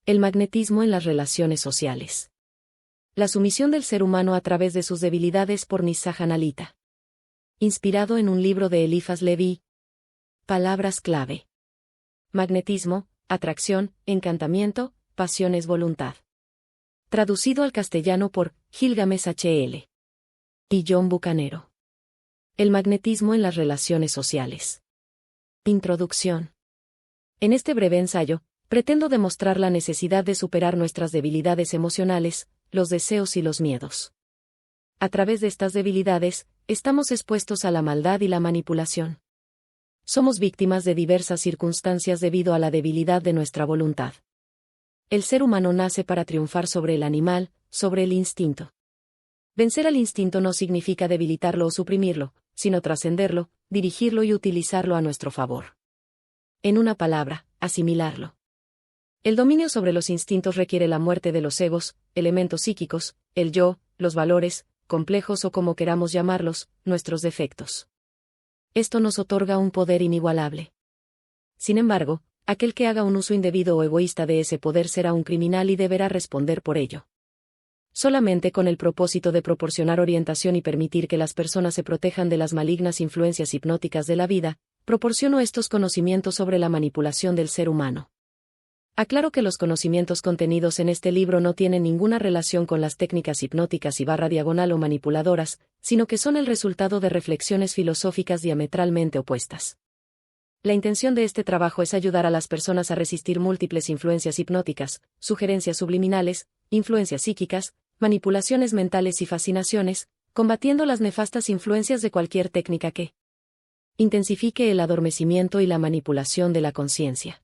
El magnetismo en las relaciones sociales. La sumisión del ser humano a través de sus debilidades por Nisah Hanalita. Inspirado en un libro de Eliphas Levi. Palabras clave. Magnetismo, atracción, encantamiento, pasión es voluntad. Traducido al castellano por Gilgamesh H.L. y John Bucanero. El magnetismo en las relaciones sociales. Introducción. En este breve ensayo, pretendo demostrar la necesidad de superar nuestras debilidades emocionales, los deseos y los miedos. A través de estas debilidades, estamos expuestos a la maldad y la manipulación. Somos víctimas de diversas circunstancias debido a la debilidad de nuestra voluntad. El ser humano nace para triunfar sobre el animal, sobre el instinto. Vencer al instinto no significa debilitarlo o suprimirlo, sino trascenderlo, dirigirlo y utilizarlo a nuestro favor. En una palabra, asimilarlo. El dominio sobre los instintos requiere la muerte de los egos, elementos psíquicos, el yo, los valores, complejos o como queramos llamarlos, nuestros defectos. Esto nos otorga un poder inigualable. Sin embargo, aquel que haga un uso indebido o egoísta de ese poder será un criminal y deberá responder por ello. Solamente con el propósito de proporcionar orientación y permitir que las personas se protejan de las malignas influencias hipnóticas de la vida, proporciono estos conocimientos sobre la manipulación del ser humano. Aclaro que los conocimientos contenidos en este libro no tienen ninguna relación con las técnicas hipnóticas y /diagonal o manipuladoras, sino que son el resultado de reflexiones filosóficas diametralmente opuestas. La intención de este trabajo es ayudar a las personas a resistir múltiples influencias hipnóticas, sugerencias subliminales, influencias psíquicas, manipulaciones mentales y fascinaciones, combatiendo las nefastas influencias de cualquier técnica que intensifique el adormecimiento y la manipulación de la conciencia.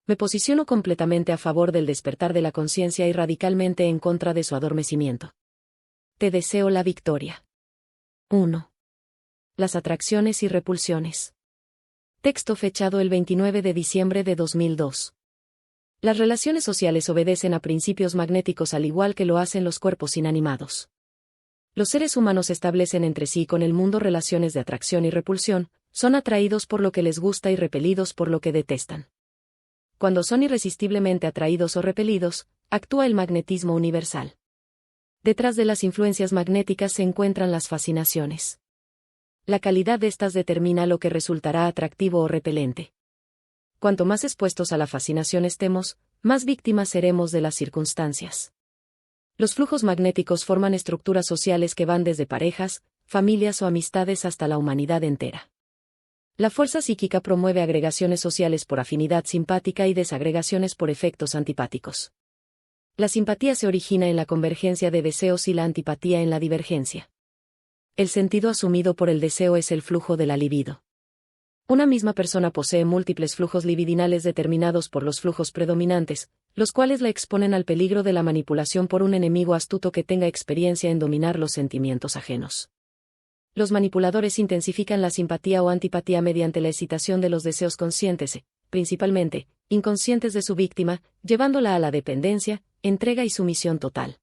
Me posiciono completamente a favor del despertar de la conciencia y radicalmente en contra de su adormecimiento. Te deseo la victoria. 1. Las atracciones y repulsiones. Texto fechado el 29 de diciembre de 2002. Las relaciones sociales obedecen a principios magnéticos al igual que lo hacen los cuerpos inanimados. Los seres humanos establecen entre sí y con el mundo relaciones de atracción y repulsión, son atraídos por lo que les gusta y repelidos por lo que detestan. Cuando son irresistiblemente atraídos o repelidos, actúa el magnetismo universal. Detrás de las influencias magnéticas se encuentran las fascinaciones. La calidad de estas determina lo que resultará atractivo o repelente. Cuanto más expuestos a la fascinación estemos, más víctimas seremos de las circunstancias. Los flujos magnéticos forman estructuras sociales que van desde parejas, familias o amistades hasta la humanidad entera. La fuerza psíquica promueve agregaciones sociales por afinidad simpática y desagregaciones por efectos antipáticos. La simpatía se origina en la convergencia de deseos y la antipatía en la divergencia. El sentido asumido por el deseo es el flujo de la libido. Una misma persona posee múltiples flujos libidinales determinados por los flujos predominantes, los cuales la exponen al peligro de la manipulación por un enemigo astuto que tenga experiencia en dominar los sentimientos ajenos. Los manipuladores intensifican la simpatía o antipatía mediante la excitación de los deseos conscientes, principalmente, inconscientes de su víctima, llevándola a la dependencia, entrega y sumisión total.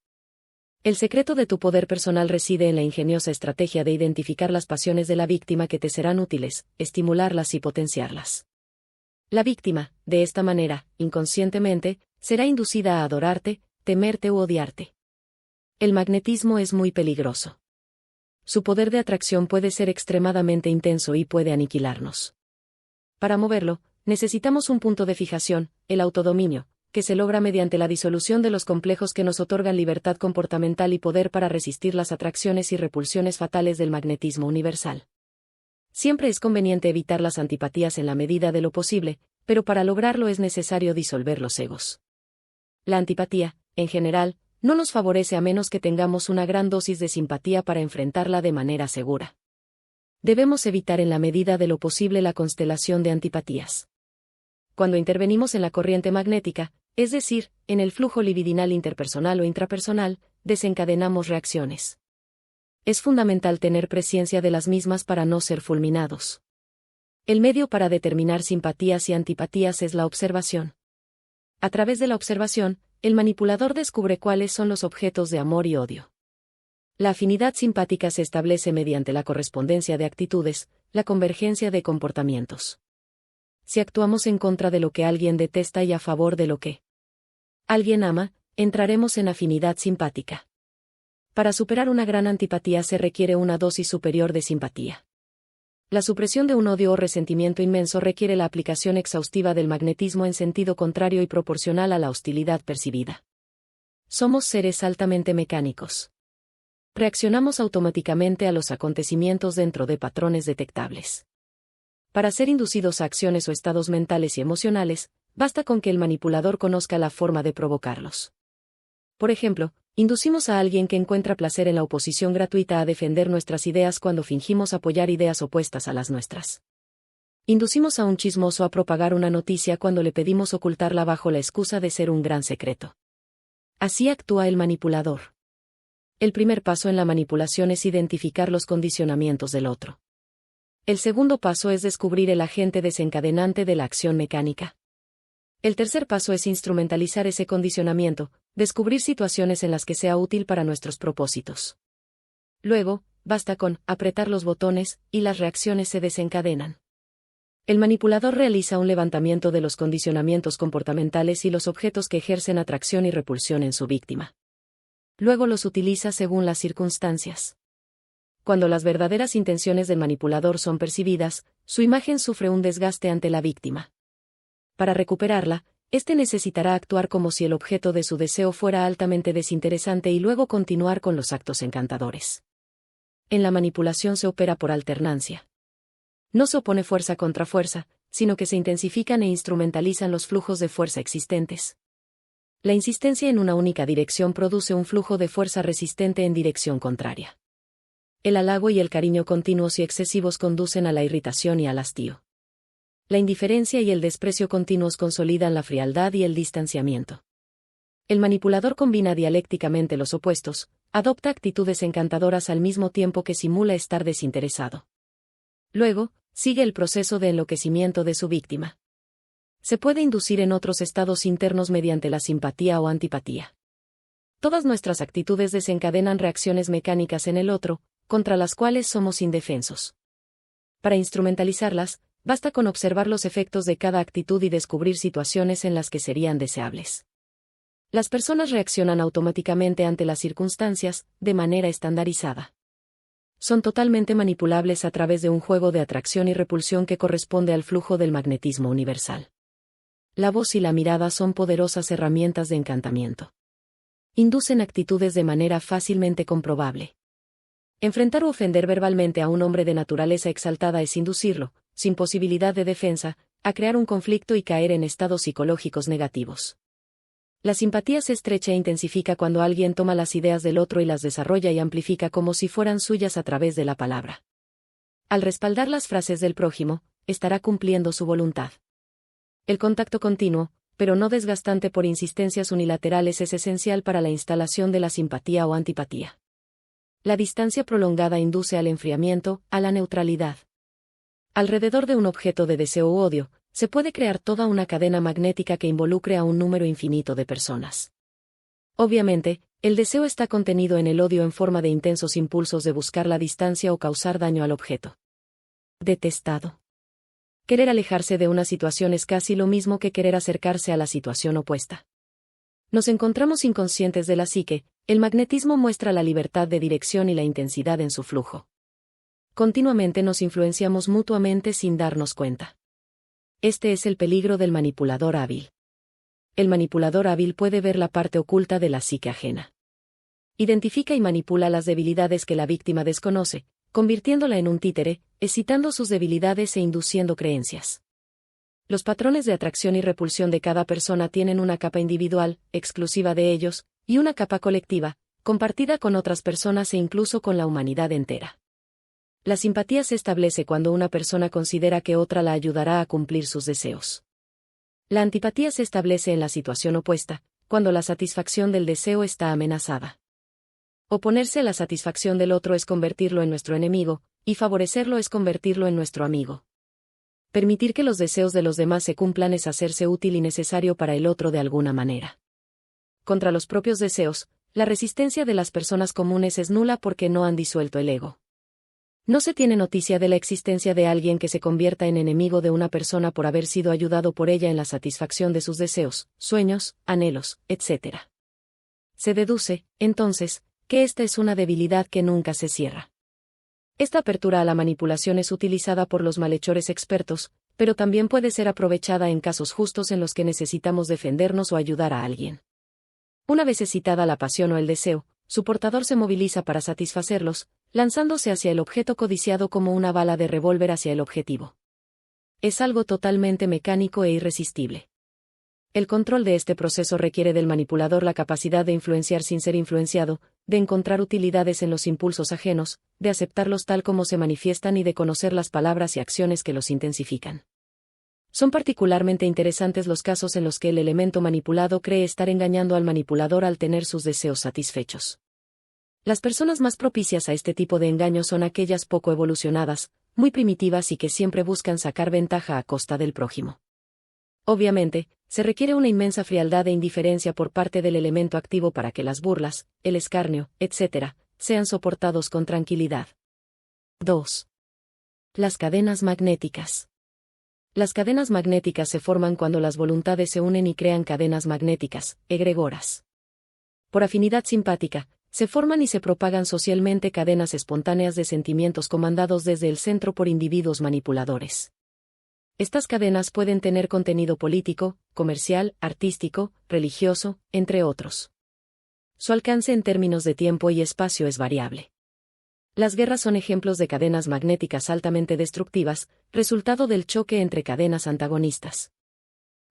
El secreto de tu poder personal reside en la ingeniosa estrategia de identificar las pasiones de la víctima que te serán útiles, estimularlas y potenciarlas. La víctima, de esta manera, inconscientemente, será inducida a adorarte, temerte u odiarte. El magnetismo es muy peligroso. Su poder de atracción puede ser extremadamente intenso y puede aniquilarnos. Para moverlo, necesitamos un punto de fijación, el autodominio, que se logra mediante la disolución de los complejos que nos otorgan libertad comportamental y poder para resistir las atracciones y repulsiones fatales del magnetismo universal. Siempre es conveniente evitar las antipatías en la medida de lo posible, pero para lograrlo es necesario disolver los egos. La antipatía, en general, no nos favorece a menos que tengamos una gran dosis de simpatía para enfrentarla de manera segura. Debemos evitar en la medida de lo posible la constelación de antipatías. Cuando intervenimos en la corriente magnética, es decir, en el flujo libidinal interpersonal o intrapersonal, desencadenamos reacciones. Es fundamental tener presciencia de las mismas para no ser fulminados. El medio para determinar simpatías y antipatías es la observación. A través de la observación, el manipulador descubre cuáles son los objetos de amor y odio. La afinidad simpática se establece mediante la correspondencia de actitudes, la convergencia de comportamientos. Si actuamos en contra de lo que alguien detesta y a favor de lo que Alguien ama, entraremos en afinidad simpática. Para superar una gran antipatía se requiere una dosis superior de simpatía. La supresión de un odio o resentimiento inmenso requiere la aplicación exhaustiva del magnetismo en sentido contrario y proporcional a la hostilidad percibida. Somos seres altamente mecánicos. Reaccionamos automáticamente a los acontecimientos dentro de patrones detectables. Para ser inducidos a acciones o estados mentales y emocionales, basta con que el manipulador conozca la forma de provocarlos. Por ejemplo, inducimos a alguien que encuentra placer en la oposición gratuita a defender nuestras ideas cuando fingimos apoyar ideas opuestas a las nuestras. Inducimos a un chismoso a propagar una noticia cuando le pedimos ocultarla bajo la excusa de ser un gran secreto. Así actúa el manipulador. El primer paso en la manipulación es identificar los condicionamientos del otro. El segundo paso es descubrir el agente desencadenante de la acción mecánica. El tercer paso es instrumentalizar ese condicionamiento, descubrir situaciones en las que sea útil para nuestros propósitos. Luego, basta con apretar los botones, y las reacciones se desencadenan. El manipulador realiza un levantamiento de los condicionamientos comportamentales y los objetos que ejercen atracción y repulsión en su víctima. Luego los utiliza según las circunstancias. Cuando las verdaderas intenciones del manipulador son percibidas, su imagen sufre un desgaste ante la víctima. Para recuperarla, éste necesitará actuar como si el objeto de su deseo fuera altamente desinteresante y luego continuar con los actos encantadores. En la manipulación se opera por alternancia. No se opone fuerza contra fuerza, sino que se intensifican e instrumentalizan los flujos de fuerza existentes. La insistencia en una única dirección produce un flujo de fuerza resistente en dirección contraria. El halago y el cariño continuos y excesivos conducen a la irritación y al hastío. La indiferencia y el desprecio continuos consolidan la frialdad y el distanciamiento. El manipulador combina dialécticamente los opuestos, adopta actitudes encantadoras al mismo tiempo que simula estar desinteresado. Luego, sigue el proceso de enloquecimiento de su víctima. Se puede inducir en otros estados internos mediante la simpatía o antipatía. Todas nuestras actitudes desencadenan reacciones mecánicas en el otro, contra las cuales somos indefensos. Para instrumentalizarlas, basta con observar los efectos de cada actitud y descubrir situaciones en las que serían deseables. Las personas reaccionan automáticamente ante las circunstancias, de manera estandarizada. Son totalmente manipulables a través de un juego de atracción y repulsión que corresponde al flujo del magnetismo universal. La voz y la mirada son poderosas herramientas de encantamiento. Inducen actitudes de manera fácilmente comprobable. Enfrentar o ofender verbalmente a un hombre de naturaleza exaltada es inducirlo, sin posibilidad de defensa, a crear un conflicto y caer en estados psicológicos negativos. La simpatía se estrecha e intensifica cuando alguien toma las ideas del otro y las desarrolla y amplifica como si fueran suyas a través de la palabra. Al respaldar las frases del prójimo, estará cumpliendo su voluntad. El contacto continuo, pero no desgastante por insistencias unilaterales, es esencial para la instalación de la simpatía o antipatía. La distancia prolongada induce al enfriamiento, a la neutralidad. Alrededor de un objeto de deseo u odio, se puede crear toda una cadena magnética que involucre a un número infinito de personas. Obviamente, el deseo está contenido en el odio en forma de intensos impulsos de buscar la distancia o causar daño al objeto detestado. Querer alejarse de una situación es casi lo mismo que querer acercarse a la situación opuesta. Nos encontramos inconscientes de la psique, el magnetismo muestra la libertad de dirección y la intensidad en su flujo. Continuamente nos influenciamos mutuamente sin darnos cuenta. Este es el peligro del manipulador hábil. El manipulador hábil puede ver la parte oculta de la psique ajena. Identifica y manipula las debilidades que la víctima desconoce, convirtiéndola en un títere, excitando sus debilidades e induciendo creencias. Los patrones de atracción y repulsión de cada persona tienen una capa individual, exclusiva de ellos, y una capa colectiva, compartida con otras personas e incluso con la humanidad entera. La simpatía se establece cuando una persona considera que otra la ayudará a cumplir sus deseos. La antipatía se establece en la situación opuesta, cuando la satisfacción del deseo está amenazada. Oponerse a la satisfacción del otro es convertirlo en nuestro enemigo, y favorecerlo es convertirlo en nuestro amigo. Permitir que los deseos de los demás se cumplan es hacerse útil y necesario para el otro de alguna manera. Contra los propios deseos, la resistencia de las personas comunes es nula porque no han disuelto el ego. No se tiene noticia de la existencia de alguien que se convierta en enemigo de una persona por haber sido ayudado por ella en la satisfacción de sus deseos, sueños, anhelos, etc. Se deduce, entonces, que esta es una debilidad que nunca se cierra. Esta apertura a la manipulación es utilizada por los malhechores expertos, pero también puede ser aprovechada en casos justos en los que necesitamos defendernos o ayudar a alguien. Una vez excitada la pasión o el deseo, su portador se moviliza para satisfacerlos, lanzándose hacia el objeto codiciado como una bala de revólver hacia el objetivo. Es algo totalmente mecánico e irresistible. El control de este proceso requiere del manipulador la capacidad de influenciar sin ser influenciado, de encontrar utilidades en los impulsos ajenos, de aceptarlos tal como se manifiestan y de conocer las palabras y acciones que los intensifican. Son particularmente interesantes los casos en los que el elemento manipulado cree estar engañando al manipulador al tener sus deseos satisfechos. Las personas más propicias a este tipo de engaño son aquellas poco evolucionadas, muy primitivas y que siempre buscan sacar ventaja a costa del prójimo. Obviamente, se requiere una inmensa frialdad e indiferencia por parte del elemento activo para que las burlas, el escarnio, etc., sean soportados con tranquilidad. 2. Las cadenas magnéticas. Las cadenas magnéticas se forman cuando las voluntades se unen y crean cadenas magnéticas, egregoras. Por afinidad simpática, se forman y se propagan socialmente cadenas espontáneas de sentimientos comandados desde el centro por individuos manipuladores. Estas cadenas pueden tener contenido político, comercial, artístico, religioso, entre otros. Su alcance en términos de tiempo y espacio es variable. Las guerras son ejemplos de cadenas magnéticas altamente destructivas, resultado del choque entre cadenas antagonistas.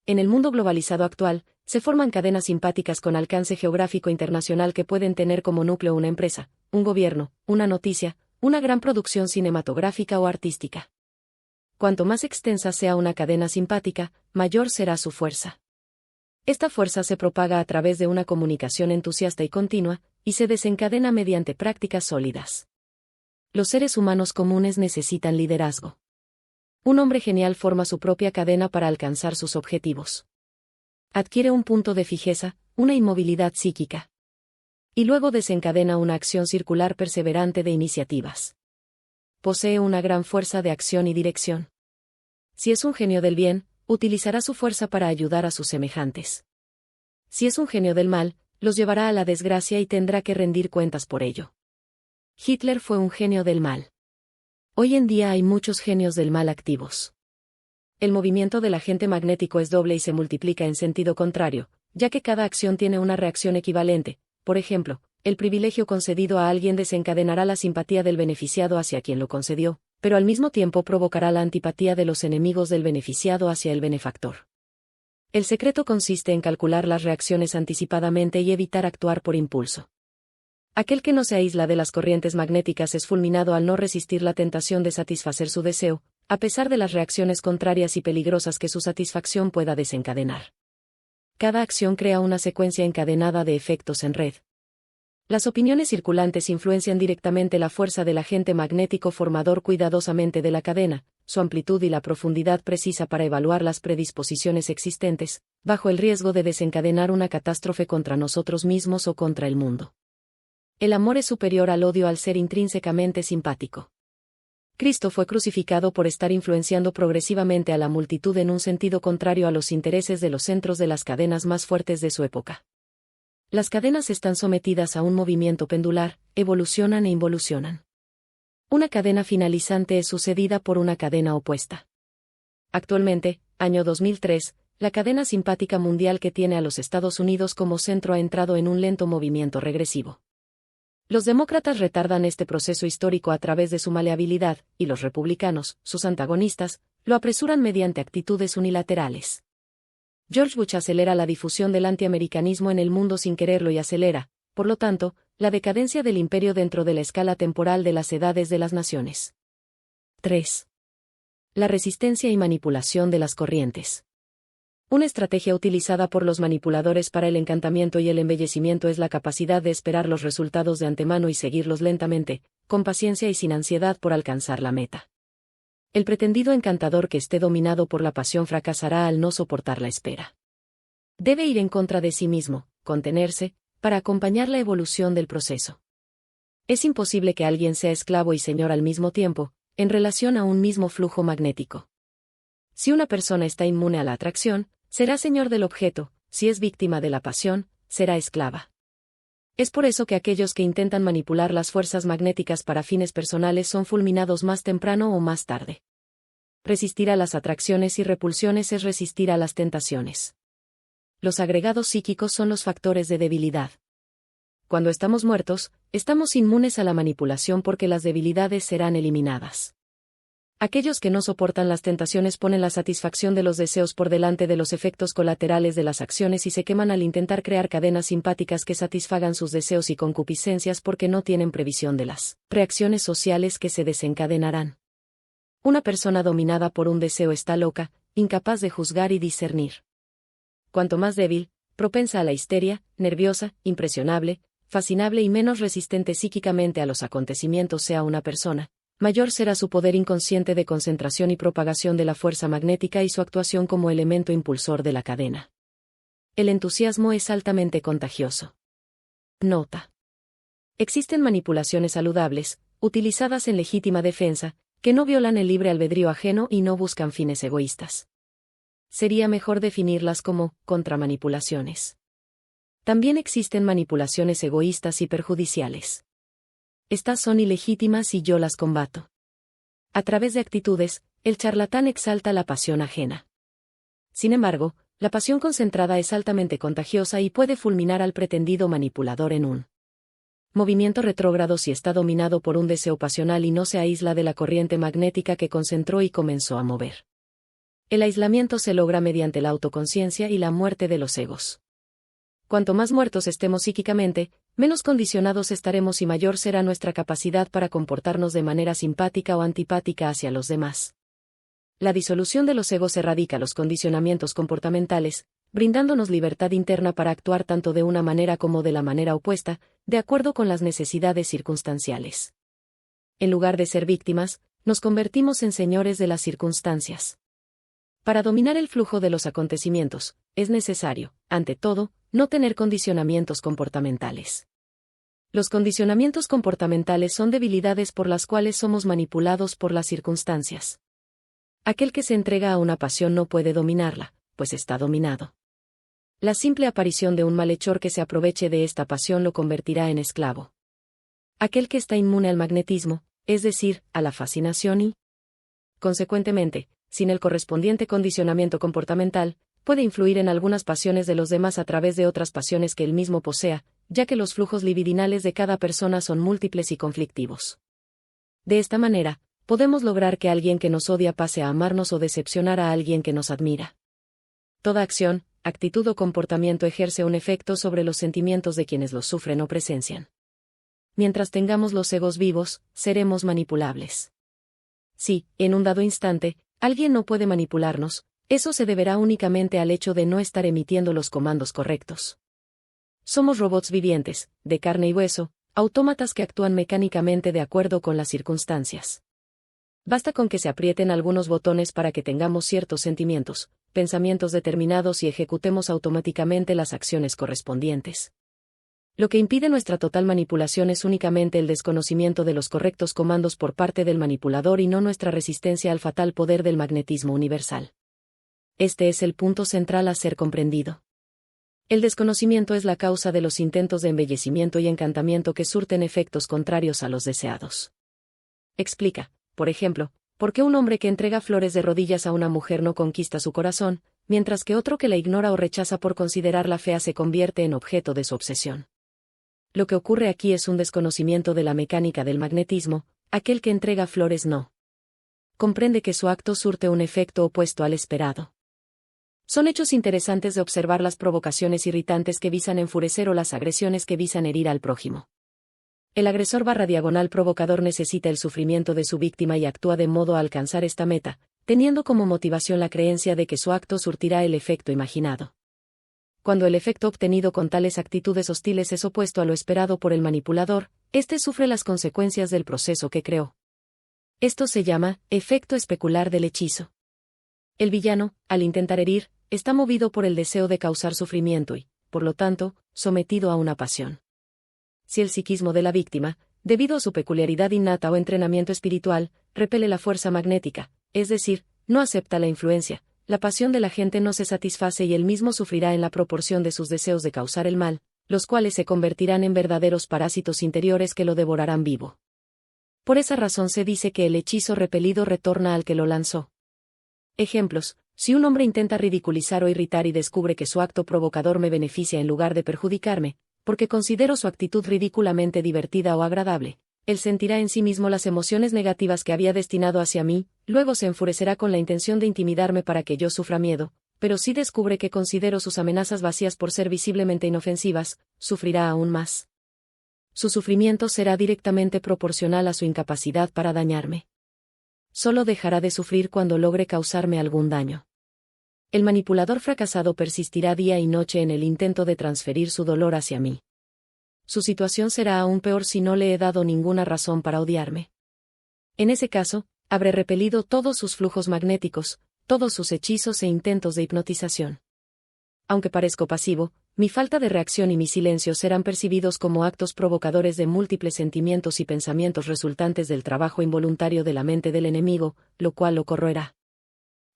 En el mundo globalizado actual, se forman cadenas simpáticas con alcance geográfico internacional que pueden tener como núcleo una empresa, un gobierno, una noticia, una gran producción cinematográfica o artística. Cuanto más extensa sea una cadena simpática, mayor será su fuerza. Esta fuerza se propaga a través de una comunicación entusiasta y continua, y se desencadena mediante prácticas sólidas. Los seres humanos comunes necesitan liderazgo. Un hombre genial forma su propia cadena para alcanzar sus objetivos. Adquiere un punto de fijeza, una inmovilidad psíquica. Y luego desencadena una acción circular perseverante de iniciativas. Posee una gran fuerza de acción y dirección. Si es un genio del bien, utilizará su fuerza para ayudar a sus semejantes. Si es un genio del mal, los llevará a la desgracia y tendrá que rendir cuentas por ello. Hitler fue un genio del mal. Hoy en día hay muchos genios del mal activos. El movimiento del agente magnético es doble y se multiplica en sentido contrario, ya que cada acción tiene una reacción equivalente. Por ejemplo, el privilegio concedido a alguien desencadenará la simpatía del beneficiado hacia quien lo concedió, pero al mismo tiempo provocará la antipatía de los enemigos del beneficiado hacia el benefactor. El secreto consiste en calcular las reacciones anticipadamente y evitar actuar por impulso. Aquel que no se aísla de las corrientes magnéticas es fulminado al no resistir la tentación de satisfacer su deseo, a pesar de las reacciones contrarias y peligrosas que su satisfacción pueda desencadenar. Cada acción crea una secuencia encadenada de efectos en red. Las opiniones circulantes influencian directamente la fuerza del agente magnético formador cuidadosamente de la cadena, su amplitud y la profundidad precisa para evaluar las predisposiciones existentes, bajo el riesgo de desencadenar una catástrofe contra nosotros mismos o contra el mundo. El amor es superior al odio al ser intrínsecamente simpático. Cristo fue crucificado por estar influenciando progresivamente a la multitud en un sentido contrario a los intereses de los centros de las cadenas más fuertes de su época. Las cadenas están sometidas a un movimiento pendular, evolucionan e involucionan. Una cadena finalizante es sucedida por una cadena opuesta. Actualmente, año 2003, la cadena simpática mundial que tiene a los Estados Unidos como centro ha entrado en un lento movimiento regresivo. Los demócratas retardan este proceso histórico a través de su maleabilidad, y los republicanos, sus antagonistas, lo apresuran mediante actitudes unilaterales. George Bush acelera la difusión del antiamericanismo en el mundo sin quererlo y acelera, por lo tanto, la decadencia del imperio dentro de la escala temporal de las edades de las naciones. 3. La resistencia y manipulación de las corrientes. Una estrategia utilizada por los manipuladores para el encantamiento y el embellecimiento es la capacidad de esperar los resultados de antemano y seguirlos lentamente, con paciencia y sin ansiedad por alcanzar la meta. El pretendido encantador que esté dominado por la pasión fracasará al no soportar la espera. Debe ir en contra de sí mismo, contenerse, para acompañar la evolución del proceso. Es imposible que alguien sea esclavo y señor al mismo tiempo, en relación a un mismo flujo magnético. Si una persona está inmune a la atracción, será señor del objeto; si es víctima de la pasión, será esclava. Es por eso que aquellos que intentan manipular las fuerzas magnéticas para fines personales son fulminados más temprano o más tarde. Resistir a las atracciones y repulsiones es resistir a las tentaciones. Los agregados psíquicos son los factores de debilidad. Cuando estamos muertos, estamos inmunes a la manipulación porque las debilidades serán eliminadas. Aquellos que no soportan las tentaciones ponen la satisfacción de los deseos por delante de los efectos colaterales de las acciones y se queman al intentar crear cadenas simpáticas que satisfagan sus deseos y concupiscencias porque no tienen previsión de las reacciones sociales que se desencadenarán. Una persona dominada por un deseo está loca, incapaz de juzgar y discernir. Cuanto más débil, propensa a la histeria, nerviosa, impresionable, fascinable y menos resistente psíquicamente a los acontecimientos sea una persona, mayor será su poder inconsciente de concentración y propagación de la fuerza magnética y su actuación como elemento impulsor de la cadena. El entusiasmo es altamente contagioso. Nota. Existen manipulaciones saludables, utilizadas en legítima defensa, que no violan el libre albedrío ajeno y no buscan fines egoístas. Sería mejor definirlas como contramanipulaciones. También existen manipulaciones egoístas y perjudiciales. Estas son ilegítimas y yo las combato. A través de actitudes, el charlatán exalta la pasión ajena. Sin embargo, la pasión concentrada es altamente contagiosa y puede fulminar al pretendido manipulador en un movimiento retrógrado si está dominado por un deseo pasional y no se aísla de la corriente magnética que concentró y comenzó a mover. El aislamiento se logra mediante la autoconciencia y la muerte de los egos. Cuanto más muertos estemos psíquicamente, menos condicionados estaremos y mayor será nuestra capacidad para comportarnos de manera simpática o antipática hacia los demás. La disolución de los egos erradica los condicionamientos comportamentales, brindándonos libertad interna para actuar tanto de una manera como de la manera opuesta, de acuerdo con las necesidades circunstanciales. En lugar de ser víctimas, nos convertimos en señores de las circunstancias. Para dominar el flujo de los acontecimientos, es necesario, ante todo, no tener condicionamientos comportamentales. Los condicionamientos comportamentales son debilidades por las cuales somos manipulados por las circunstancias. Aquel que se entrega a una pasión no puede dominarla, pues está dominado. La simple aparición de un malhechor que se aproveche de esta pasión lo convertirá en esclavo. Aquel que está inmune al magnetismo, es decir, a la fascinación y, consecuentemente, sin el correspondiente condicionamiento comportamental, puede influir en algunas pasiones de los demás a través de otras pasiones que él mismo posea, ya que los flujos libidinales de cada persona son múltiples y conflictivos. De esta manera, podemos lograr que alguien que nos odia pase a amarnos o decepcionar a alguien que nos admira. Toda acción, actitud o comportamiento ejerce un efecto sobre los sentimientos de quienes los sufren o presencian. Mientras tengamos los egos vivos, seremos manipulables. Si, en un dado instante, alguien no puede manipularnos, eso se deberá únicamente al hecho de no estar emitiendo los comandos correctos. Somos robots vivientes, de carne y hueso, autómatas que actúan mecánicamente de acuerdo con las circunstancias. Basta con que se aprieten algunos botones para que tengamos ciertos sentimientos, pensamientos determinados y ejecutemos automáticamente las acciones correspondientes. Lo que impide nuestra total manipulación es únicamente el desconocimiento de los correctos comandos por parte del manipulador y no nuestra resistencia al fatal poder del magnetismo universal. Este es el punto central a ser comprendido. El desconocimiento es la causa de los intentos de embellecimiento y encantamiento que surten efectos contrarios a los deseados. Explica, por ejemplo, por qué un hombre que entrega flores de rodillas a una mujer no conquista su corazón, mientras que otro que la ignora o rechaza por considerarla fea se convierte en objeto de su obsesión. Lo que ocurre aquí es un desconocimiento de la mecánica del magnetismo. Aquel que entrega flores no comprende que su acto surte un efecto opuesto al esperado. Son hechos interesantes de observar las provocaciones irritantes que visan enfurecer o las agresiones que visan herir al prójimo. El agresor / provocador necesita el sufrimiento de su víctima y actúa de modo a alcanzar esta meta, teniendo como motivación la creencia de que su acto surtirá el efecto imaginado. Cuando el efecto obtenido con tales actitudes hostiles es opuesto a lo esperado por el manipulador, éste sufre las consecuencias del proceso que creó. Esto se llama efecto especular del hechizo. El villano, al intentar herir, está movido por el deseo de causar sufrimiento y, por lo tanto, sometido a una pasión. Si el psiquismo de la víctima, debido a su peculiaridad innata o entrenamiento espiritual, repele la fuerza magnética, es decir, no acepta la influencia. La pasión de la gente no se satisface y él mismo sufrirá en la proporción de sus deseos de causar el mal, los cuales se convertirán en verdaderos parásitos interiores que lo devorarán vivo. Por esa razón se dice que el hechizo repelido retorna al que lo lanzó. Ejemplos: si un hombre intenta ridiculizar o irritar y descubre que su acto provocador me beneficia en lugar de perjudicarme, porque considero su actitud ridículamente divertida o agradable, él sentirá en sí mismo las emociones negativas que había destinado hacia mí, luego se enfurecerá con la intención de intimidarme para que yo sufra miedo, pero si descubre que considero sus amenazas vacías por ser visiblemente inofensivas, sufrirá aún más. Su sufrimiento será directamente proporcional a su incapacidad para dañarme. Solo dejará de sufrir cuando logre causarme algún daño. El manipulador fracasado persistirá día y noche en el intento de transferir su dolor hacia mí. Su situación será aún peor si no le he dado ninguna razón para odiarme. En ese caso, habré repelido todos sus flujos magnéticos, todos sus hechizos e intentos de hipnotización. Aunque parezco pasivo, mi falta de reacción y mi silencio serán percibidos como actos provocadores de múltiples sentimientos y pensamientos resultantes del trabajo involuntario de la mente del enemigo, lo cual lo corroerá.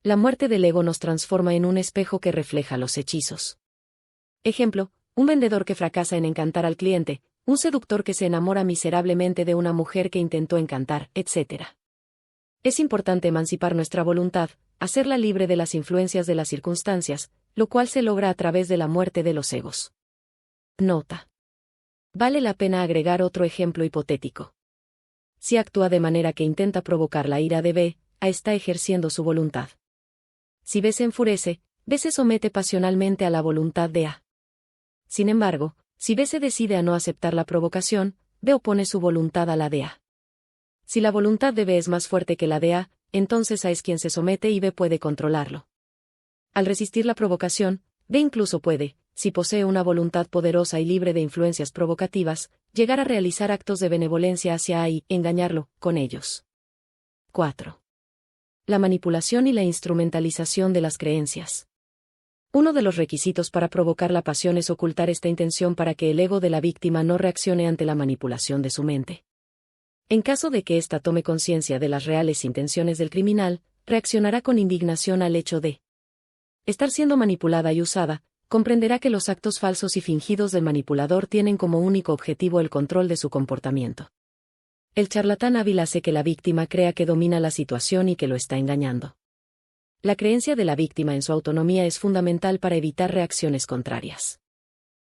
La muerte del ego nos transforma en un espejo que refleja los hechizos. Ejemplo: un vendedor que fracasa en encantar al cliente, un seductor que se enamora miserablemente de una mujer que intentó encantar, etc. Es importante emancipar nuestra voluntad, hacerla libre de las influencias de las circunstancias, lo cual se logra a través de la muerte de los egos. Nota: vale la pena agregar otro ejemplo hipotético. Si actúa de manera que intenta provocar la ira de B, A está ejerciendo su voluntad. Si B se enfurece, B se somete pasionalmente a la voluntad de A. Sin embargo, si B se decide a no aceptar la provocación, B opone su voluntad a la de A. Si la voluntad de B es más fuerte que la de A, entonces A es quien se somete y B puede controlarlo. Al resistir la provocación, B incluso puede, si posee una voluntad poderosa y libre de influencias provocativas, llegar a realizar actos de benevolencia hacia A y engañarlo con ellos. 4. La manipulación y la instrumentalización de las creencias. Uno de los requisitos para provocar la pasión es ocultar esta intención para que el ego de la víctima no reaccione ante la manipulación de su mente. En caso de que ésta tome conciencia de las reales intenciones del criminal, reaccionará con indignación al hecho de estar siendo manipulada y usada, comprenderá que los actos falsos y fingidos del manipulador tienen como único objetivo el control de su comportamiento. El charlatán hábil hace que la víctima crea que domina la situación y que lo está engañando. La creencia de la víctima en su autonomía es fundamental para evitar reacciones contrarias.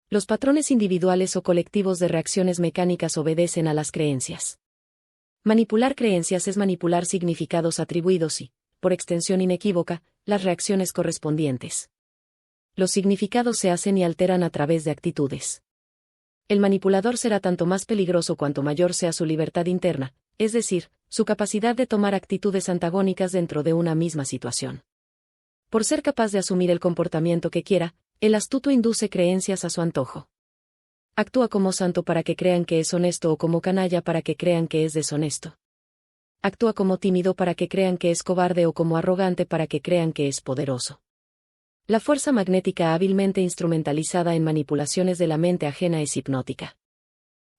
Los patrones individuales o colectivos de reacciones mecánicas obedecen a las creencias. Manipular creencias es manipular significados atribuidos y, por extensión inequívoca, las reacciones correspondientes. Los significados se hacen y alteran a través de actitudes. El manipulador será tanto más peligroso cuanto mayor sea su libertad interna, es decir, su capacidad de tomar actitudes antagónicas dentro de una misma situación. Por ser capaz de asumir el comportamiento que quiera, el astuto induce creencias a su antojo. Actúa como santo para que crean que es honesto o como canalla para que crean que es deshonesto. Actúa como tímido para que crean que es cobarde o como arrogante para que crean que es poderoso. La fuerza magnética hábilmente instrumentalizada en manipulaciones de la mente ajena es hipnótica.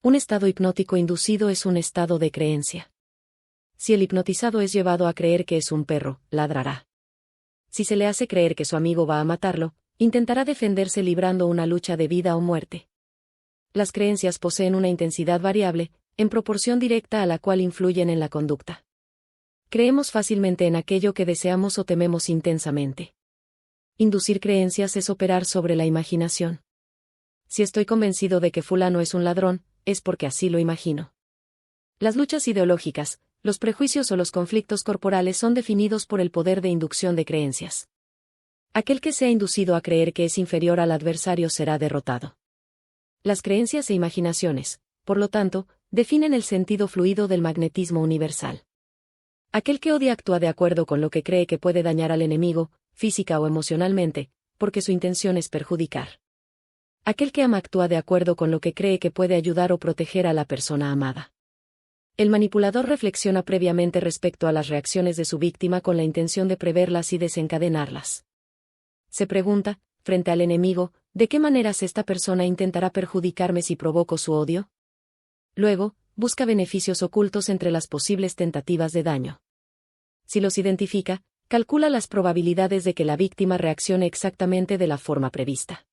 Un estado hipnótico inducido es un estado de creencia. Si el hipnotizado es llevado a creer que es un perro, ladrará. Si se le hace creer que su amigo va a matarlo, intentará defenderse librando una lucha de vida o muerte. Las creencias poseen una intensidad variable, en proporción directa a la cual influyen en la conducta. Creemos fácilmente en aquello que deseamos o tememos intensamente. Inducir creencias es operar sobre la imaginación. Si estoy convencido de que fulano es un ladrón, es porque así lo imagino. Las luchas ideológicas, los prejuicios o los conflictos corporales son definidos por el poder de inducción de creencias. Aquel que sea inducido a creer que es inferior al adversario será derrotado. Las creencias e imaginaciones, por lo tanto, definen el sentido fluido del magnetismo universal. Aquel que odia actúa de acuerdo con lo que cree que puede dañar al enemigo, física o emocionalmente, porque su intención es perjudicar. Aquel que ama actúa de acuerdo con lo que cree que puede ayudar o proteger a la persona amada. El manipulador reflexiona previamente respecto a las reacciones de su víctima con la intención de preverlas y desencadenarlas. Se pregunta, frente al enemigo, ¿de qué maneras esta persona intentará perjudicarme si provoco su odio? Luego, busca beneficios ocultos entre las posibles tentativas de daño. Si los identifica, calcula las probabilidades de que la víctima reaccione exactamente de la forma prevista.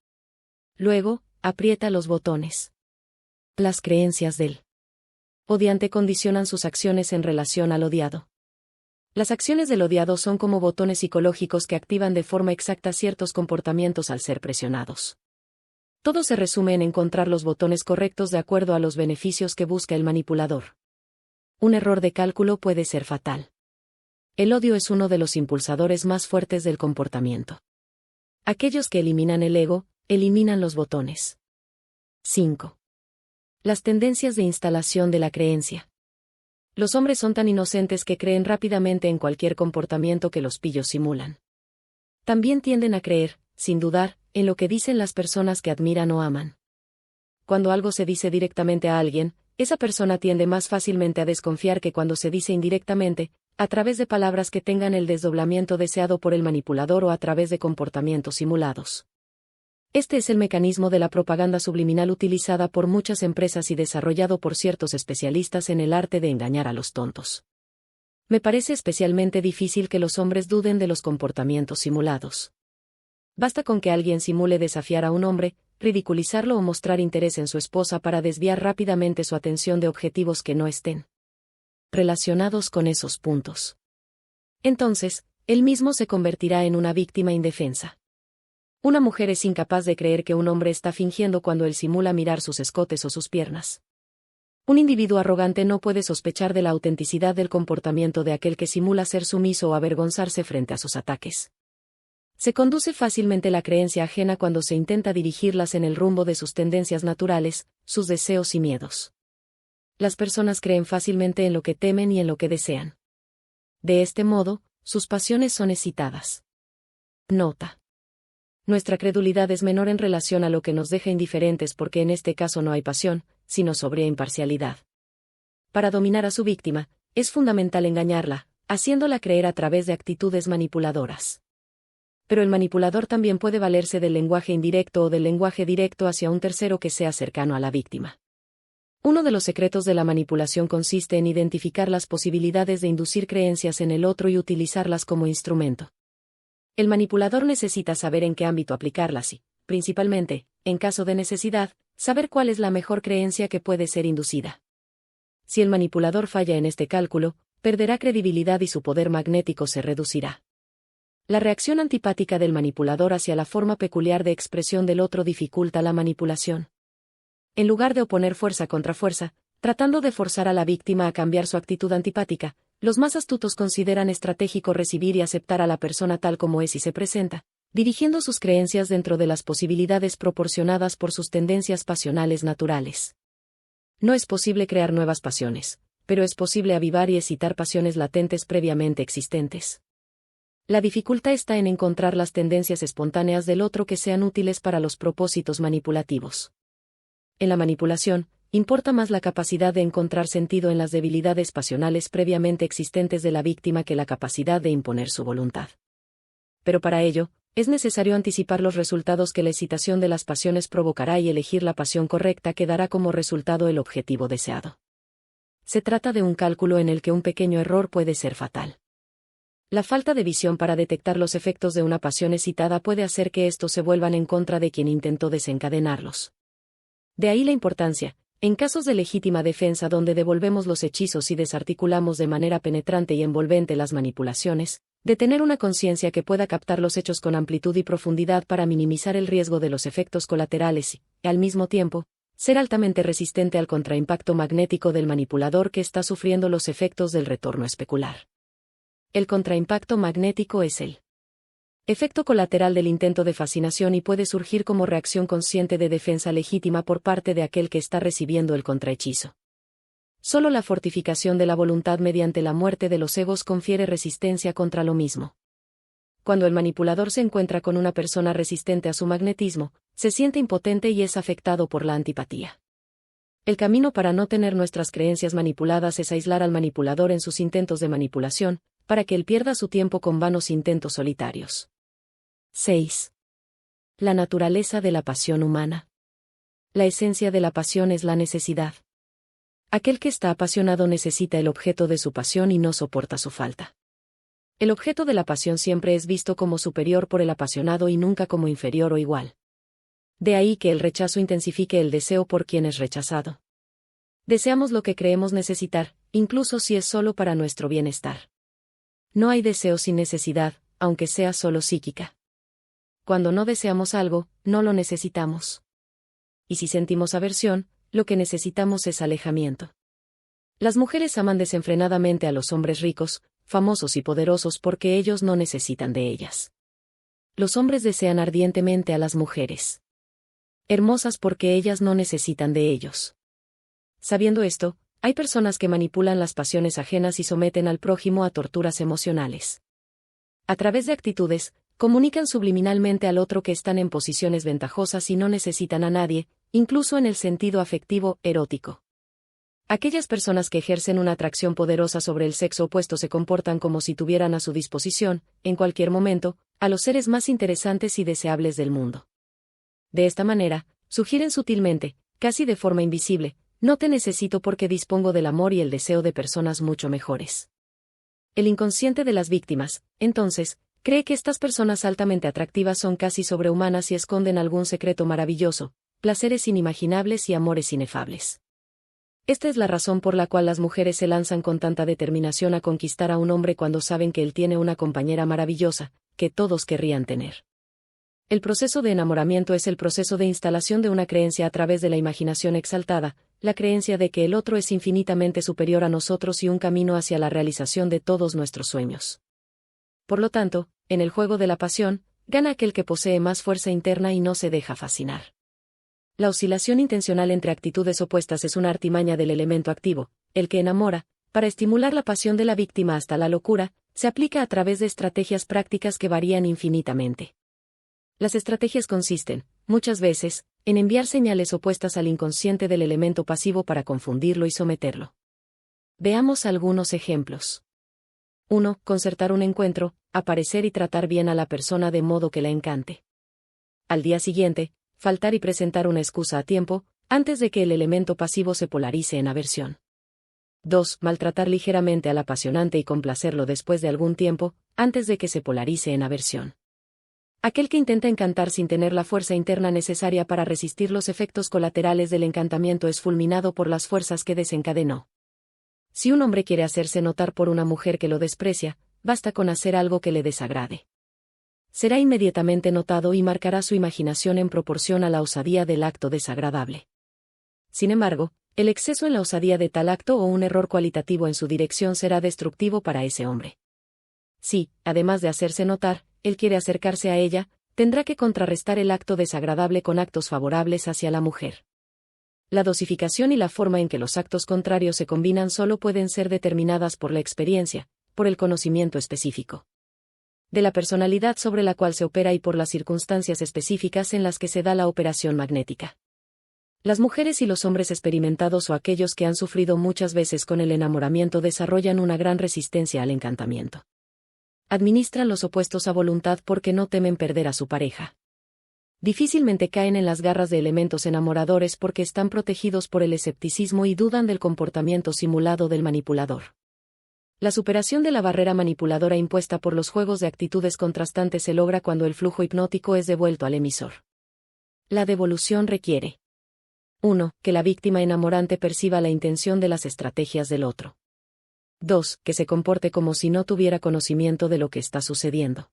Luego, aprieta los botones. Las creencias del odiante condicionan sus acciones en relación al odiado. Las acciones del odiado son como botones psicológicos que activan de forma exacta ciertos comportamientos al ser presionados. Todo se resume en encontrar los botones correctos de acuerdo a los beneficios que busca el manipulador. Un error de cálculo puede ser fatal. El odio es uno de los impulsadores más fuertes del comportamiento. Aquellos que eliminan el ego, eliminan los botones. 5. Las tendencias de instalación de la creencia. Los hombres son tan inocentes que creen rápidamente en cualquier comportamiento que los pillos simulan. También tienden a creer, sin dudar, en lo que dicen las personas que admiran o aman. Cuando algo se dice directamente a alguien, esa persona tiende más fácilmente a desconfiar que cuando se dice indirectamente, a través de palabras que tengan el desdoblamiento deseado por el manipulador o a través de comportamientos simulados. Este es el mecanismo de la propaganda subliminal utilizada por muchas empresas y desarrollado por ciertos especialistas en el arte de engañar a los tontos. Me parece especialmente difícil que los hombres duden de los comportamientos simulados. Basta con que alguien simule desafiar a un hombre, ridiculizarlo o mostrar interés en su esposa para desviar rápidamente su atención de objetivos que no estén relacionados con esos puntos. Entonces, él mismo se convertirá en una víctima indefensa. Una mujer es incapaz de creer que un hombre está fingiendo cuando él simula mirar sus escotes o sus piernas. Un individuo arrogante no puede sospechar de la autenticidad del comportamiento de aquel que simula ser sumiso o avergonzarse frente a sus ataques. Se conduce fácilmente la creencia ajena cuando se intenta dirigirlas en el rumbo de sus tendencias naturales, sus deseos y miedos. Las personas creen fácilmente en lo que temen y en lo que desean. De este modo, sus pasiones son excitadas. Nota. Nuestra credulidad es menor en relación a lo que nos deja indiferentes porque en este caso no hay pasión, sino sobria imparcialidad. Para dominar a su víctima, es fundamental engañarla, haciéndola creer a través de actitudes manipuladoras. Pero el manipulador también puede valerse del lenguaje indirecto o del lenguaje directo hacia un tercero que sea cercano a la víctima. Uno de los secretos de la manipulación consiste en identificar las posibilidades de inducir creencias en el otro y utilizarlas como instrumento. El manipulador necesita saber en qué ámbito aplicarlas y, principalmente, en caso de necesidad, saber cuál es la mejor creencia que puede ser inducida. Si el manipulador falla en este cálculo, perderá credibilidad y su poder magnético se reducirá. La reacción antipática del manipulador hacia la forma peculiar de expresión del otro dificulta la manipulación. En lugar de oponer fuerza contra fuerza, tratando de forzar a la víctima a cambiar su actitud antipática, los más astutos consideran estratégico recibir y aceptar a la persona tal como es y se presenta, dirigiendo sus creencias dentro de las posibilidades proporcionadas por sus tendencias pasionales naturales. No es posible crear nuevas pasiones, pero es posible avivar y excitar pasiones latentes previamente existentes. La dificultad está en encontrar las tendencias espontáneas del otro que sean útiles para los propósitos manipulativos. En la manipulación, importa más la capacidad de encontrar sentido en las debilidades pasionales previamente existentes de la víctima que la capacidad de imponer su voluntad. Pero para ello, es necesario anticipar los resultados que la excitación de las pasiones provocará y elegir la pasión correcta que dará como resultado el objetivo deseado. Se trata de un cálculo en el que un pequeño error puede ser fatal. La falta de visión para detectar los efectos de una pasión excitada puede hacer que estos se vuelvan en contra de quien intentó desencadenarlos. De ahí la importancia, en casos de legítima defensa donde devolvemos los hechizos y desarticulamos de manera penetrante y envolvente las manipulaciones, de tener una conciencia que pueda captar los hechos con amplitud y profundidad para minimizar el riesgo de los efectos colaterales y, al mismo tiempo, ser altamente resistente al contraimpacto magnético del manipulador que está sufriendo los efectos del retorno especular. El contraimpacto magnético es el efecto colateral del intento de fascinación y puede surgir como reacción consciente de defensa legítima por parte de aquel que está recibiendo el contrahechizo. Solo la fortificación de la voluntad mediante la muerte de los egos confiere resistencia contra lo mismo. Cuando el manipulador se encuentra con una persona resistente a su magnetismo, se siente impotente y es afectado por la antipatía. El camino para no tener nuestras creencias manipuladas es aislar al manipulador en sus intentos de manipulación, para que él pierda su tiempo con vanos intentos solitarios. 6. La naturaleza de la pasión humana. La esencia de la pasión es la necesidad. Aquel que está apasionado necesita el objeto de su pasión y no soporta su falta. El objeto de la pasión siempre es visto como superior por el apasionado y nunca como inferior o igual. De ahí que el rechazo intensifique el deseo por quien es rechazado. Deseamos lo que creemos necesitar, incluso si es solo para nuestro bienestar. No hay deseo sin necesidad, aunque sea solo psíquica. Cuando no deseamos algo, no lo necesitamos. Y si sentimos aversión, lo que necesitamos es alejamiento. Las mujeres aman desenfrenadamente a los hombres ricos, famosos y poderosos porque ellos no necesitan de ellas. Los hombres desean ardientemente a las mujeres hermosas porque ellas no necesitan de ellos. Sabiendo esto, hay personas que manipulan las pasiones ajenas y someten al prójimo a torturas emocionales. A través de actitudes, comunican subliminalmente al otro que están en posiciones ventajosas y no necesitan a nadie, incluso en el sentido afectivo, erótico. Aquellas personas que ejercen una atracción poderosa sobre el sexo opuesto se comportan como si tuvieran a su disposición, en cualquier momento, a los seres más interesantes y deseables del mundo. De esta manera, sugieren sutilmente, casi de forma invisible, no te necesito porque dispongo del amor y el deseo de personas mucho mejores. El inconsciente de las víctimas, entonces, cree que estas personas altamente atractivas son casi sobrehumanas y esconden algún secreto maravilloso, placeres inimaginables y amores inefables. Esta es la razón por la cual las mujeres se lanzan con tanta determinación a conquistar a un hombre cuando saben que él tiene una compañera maravillosa, que todos querrían tener. El proceso de enamoramiento es el proceso de instalación de una creencia a través de la imaginación exaltada, la creencia de que el otro es infinitamente superior a nosotros y un camino hacia la realización de todos nuestros sueños. Por lo tanto, en el juego de la pasión, gana aquel que posee más fuerza interna y no se deja fascinar. La oscilación intencional entre actitudes opuestas es una artimaña del elemento activo, el que enamora, para estimular la pasión de la víctima hasta la locura, se aplica a través de estrategias prácticas que varían infinitamente. Las estrategias consisten, muchas veces, en enviar señales opuestas al inconsciente del elemento pasivo para confundirlo y someterlo. Veamos algunos ejemplos. 1. Concertar un encuentro, aparecer y tratar bien a la persona de modo que la encante. Al día siguiente, faltar y presentar una excusa a tiempo, antes de que el elemento pasivo se polarice en aversión. 2. Maltratar ligeramente al apasionante y complacerlo después de algún tiempo, antes de que se polarice en aversión. Aquel que intenta encantar sin tener la fuerza interna necesaria para resistir los efectos colaterales del encantamiento es fulminado por las fuerzas que desencadenó. Si un hombre quiere hacerse notar por una mujer que lo desprecia, basta con hacer algo que le desagrade. Será inmediatamente notado y marcará su imaginación en proporción a la osadía del acto desagradable. Sin embargo, el exceso en la osadía de tal acto o un error cualitativo en su dirección será destructivo para ese hombre. Si, además de hacerse notar, él quiere acercarse a ella, tendrá que contrarrestar el acto desagradable con actos favorables hacia la mujer. La dosificación y la forma en que los actos contrarios se combinan solo pueden ser determinadas por la experiencia, por el conocimiento específico de la personalidad sobre la cual se opera y por las circunstancias específicas en las que se da la operación magnética. Las mujeres y los hombres experimentados o aquellos que han sufrido muchas veces con el enamoramiento desarrollan una gran resistencia al encantamiento. Administran los opuestos a voluntad porque no temen perder a su pareja. Difícilmente caen en las garras de elementos enamoradores porque están protegidos por el escepticismo y dudan del comportamiento simulado del manipulador. La superación de la barrera manipuladora impuesta por los juegos de actitudes contrastantes se logra cuando el flujo hipnótico es devuelto al emisor. La devolución requiere 1. Que la víctima enamorante perciba la intención de las estrategias del otro. 2. Que se comporte como si no tuviera conocimiento de lo que está sucediendo.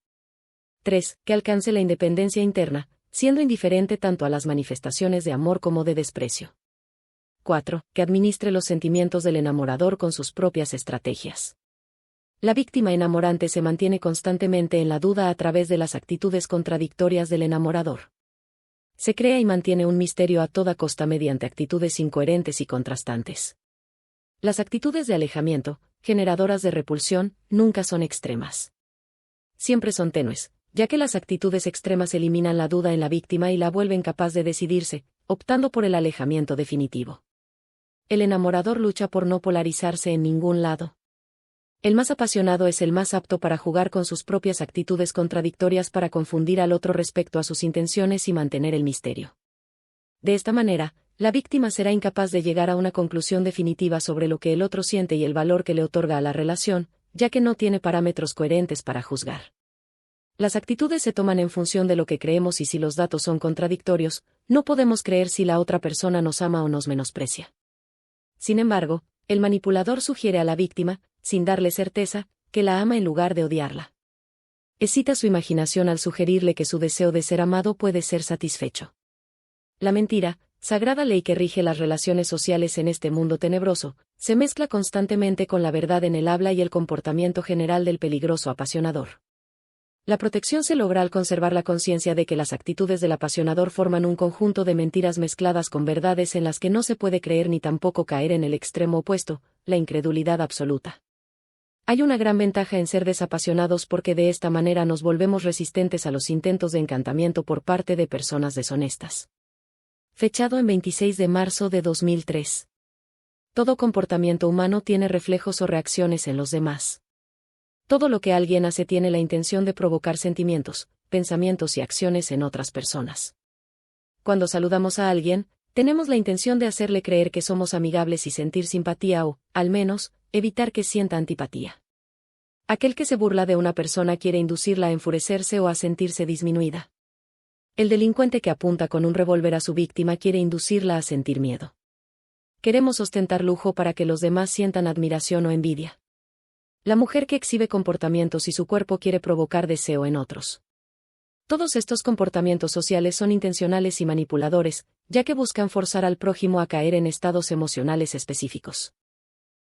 3. Que alcance la independencia interna, siendo indiferente tanto a las manifestaciones de amor como de desprecio. 4. Que administre los sentimientos del enamorador con sus propias estrategias. La víctima enamorante se mantiene constantemente en la duda a través de las actitudes contradictorias del enamorador. Se crea y mantiene un misterio a toda costa mediante actitudes incoherentes y contrastantes. Las actitudes de alejamiento, generadoras de repulsión, nunca son extremas. Siempre son tenues, ya que las actitudes extremas eliminan la duda en la víctima y la vuelven capaz de decidirse, optando por el alejamiento definitivo. El enamorador lucha por no polarizarse en ningún lado. El más apasionado es el más apto para jugar con sus propias actitudes contradictorias para confundir al otro respecto a sus intenciones y mantener el misterio. De esta manera, la víctima será incapaz de llegar a una conclusión definitiva sobre lo que el otro siente y el valor que le otorga a la relación, ya que no tiene parámetros coherentes para juzgar. Las actitudes se toman en función de lo que creemos y si los datos son contradictorios, no podemos creer si la otra persona nos ama o nos menosprecia. Sin embargo, el manipulador sugiere a la víctima, sin darle certeza, que la ama en lugar de odiarla. Excita su imaginación al sugerirle que su deseo de ser amado puede ser satisfecho. La mentira, sagrada ley que rige las relaciones sociales en este mundo tenebroso, se mezcla constantemente con la verdad en el habla y el comportamiento general del peligroso apasionador. La protección se logra al conservar la conciencia de que las actitudes del apasionador forman un conjunto de mentiras mezcladas con verdades en las que no se puede creer ni tampoco caer en el extremo opuesto, la incredulidad absoluta. Hay una gran ventaja en ser desapasionados porque de esta manera nos volvemos resistentes a los intentos de encantamiento por parte de personas deshonestas. Fechado en 26 de marzo de 2003. Todo comportamiento humano tiene reflejos o reacciones en los demás. Todo lo que alguien hace tiene la intención de provocar sentimientos, pensamientos y acciones en otras personas. Cuando saludamos a alguien, tenemos la intención de hacerle creer que somos amigables y sentir simpatía o, al menos, evitar que sienta antipatía. Aquel que se burla de una persona quiere inducirla a enfurecerse o a sentirse disminuida. El delincuente que apunta con un revólver a su víctima quiere inducirla a sentir miedo. Queremos ostentar lujo para que los demás sientan admiración o envidia. La mujer que exhibe comportamientos y su cuerpo quiere provocar deseo en otros. Todos estos comportamientos sociales son intencionales y manipuladores, ya que buscan forzar al prójimo a caer en estados emocionales específicos.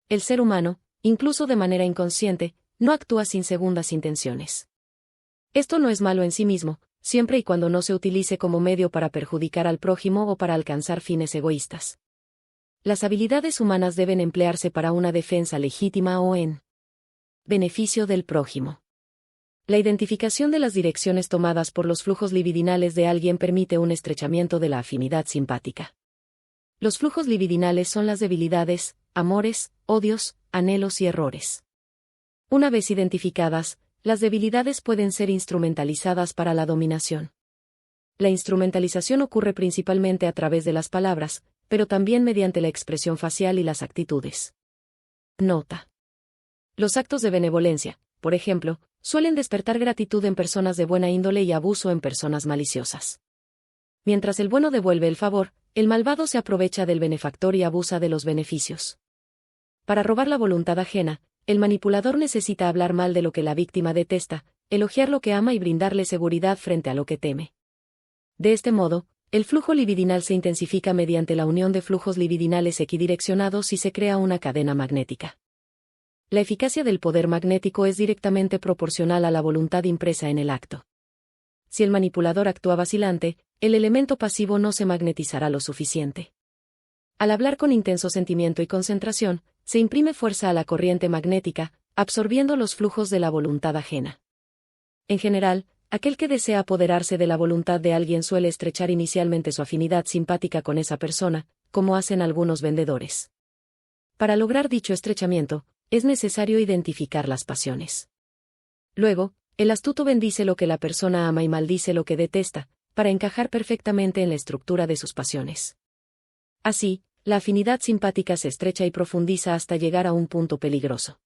El ser humano, incluso de manera inconsciente, no actúa sin segundas intenciones. Esto no es malo en sí mismo, siempre y cuando no se utilice como medio para perjudicar al prójimo o para alcanzar fines egoístas. Las habilidades humanas deben emplearse para una defensa legítima o en beneficio del prójimo. La identificación de las direcciones tomadas por los flujos libidinales de alguien permite un estrechamiento de la afinidad simpática. Los flujos libidinales son las debilidades, amores, odios, anhelos y errores. Una vez identificadas, las debilidades pueden ser instrumentalizadas para la dominación. La instrumentalización ocurre principalmente a través de las palabras, pero también mediante la expresión facial y las actitudes. Nota. Los actos de benevolencia, por ejemplo, suelen despertar gratitud en personas de buena índole y abuso en personas maliciosas. Mientras el bueno devuelve el favor, el malvado se aprovecha del benefactor y abusa de los beneficios. Para robar la voluntad ajena, el manipulador necesita hablar mal de lo que la víctima detesta, elogiar lo que ama y brindarle seguridad frente a lo que teme. De este modo, el flujo libidinal se intensifica mediante la unión de flujos libidinales equidireccionados y se crea una cadena magnética. La eficacia del poder magnético es directamente proporcional a la voluntad impresa en el acto. Si el manipulador actúa vacilante, el elemento pasivo no se magnetizará lo suficiente. Al hablar con intenso sentimiento y concentración, se imprime fuerza a la corriente magnética, absorbiendo los flujos de la voluntad ajena. En general, aquel que desea apoderarse de la voluntad de alguien suele estrechar inicialmente su afinidad simpática con esa persona, como hacen algunos vendedores. Para lograr dicho estrechamiento, es necesario identificar las pasiones. Luego, el astuto bendice lo que la persona ama y maldice lo que detesta, para encajar perfectamente en la estructura de sus pasiones. Así, la afinidad simpática se estrecha y profundiza hasta llegar a un punto peligroso.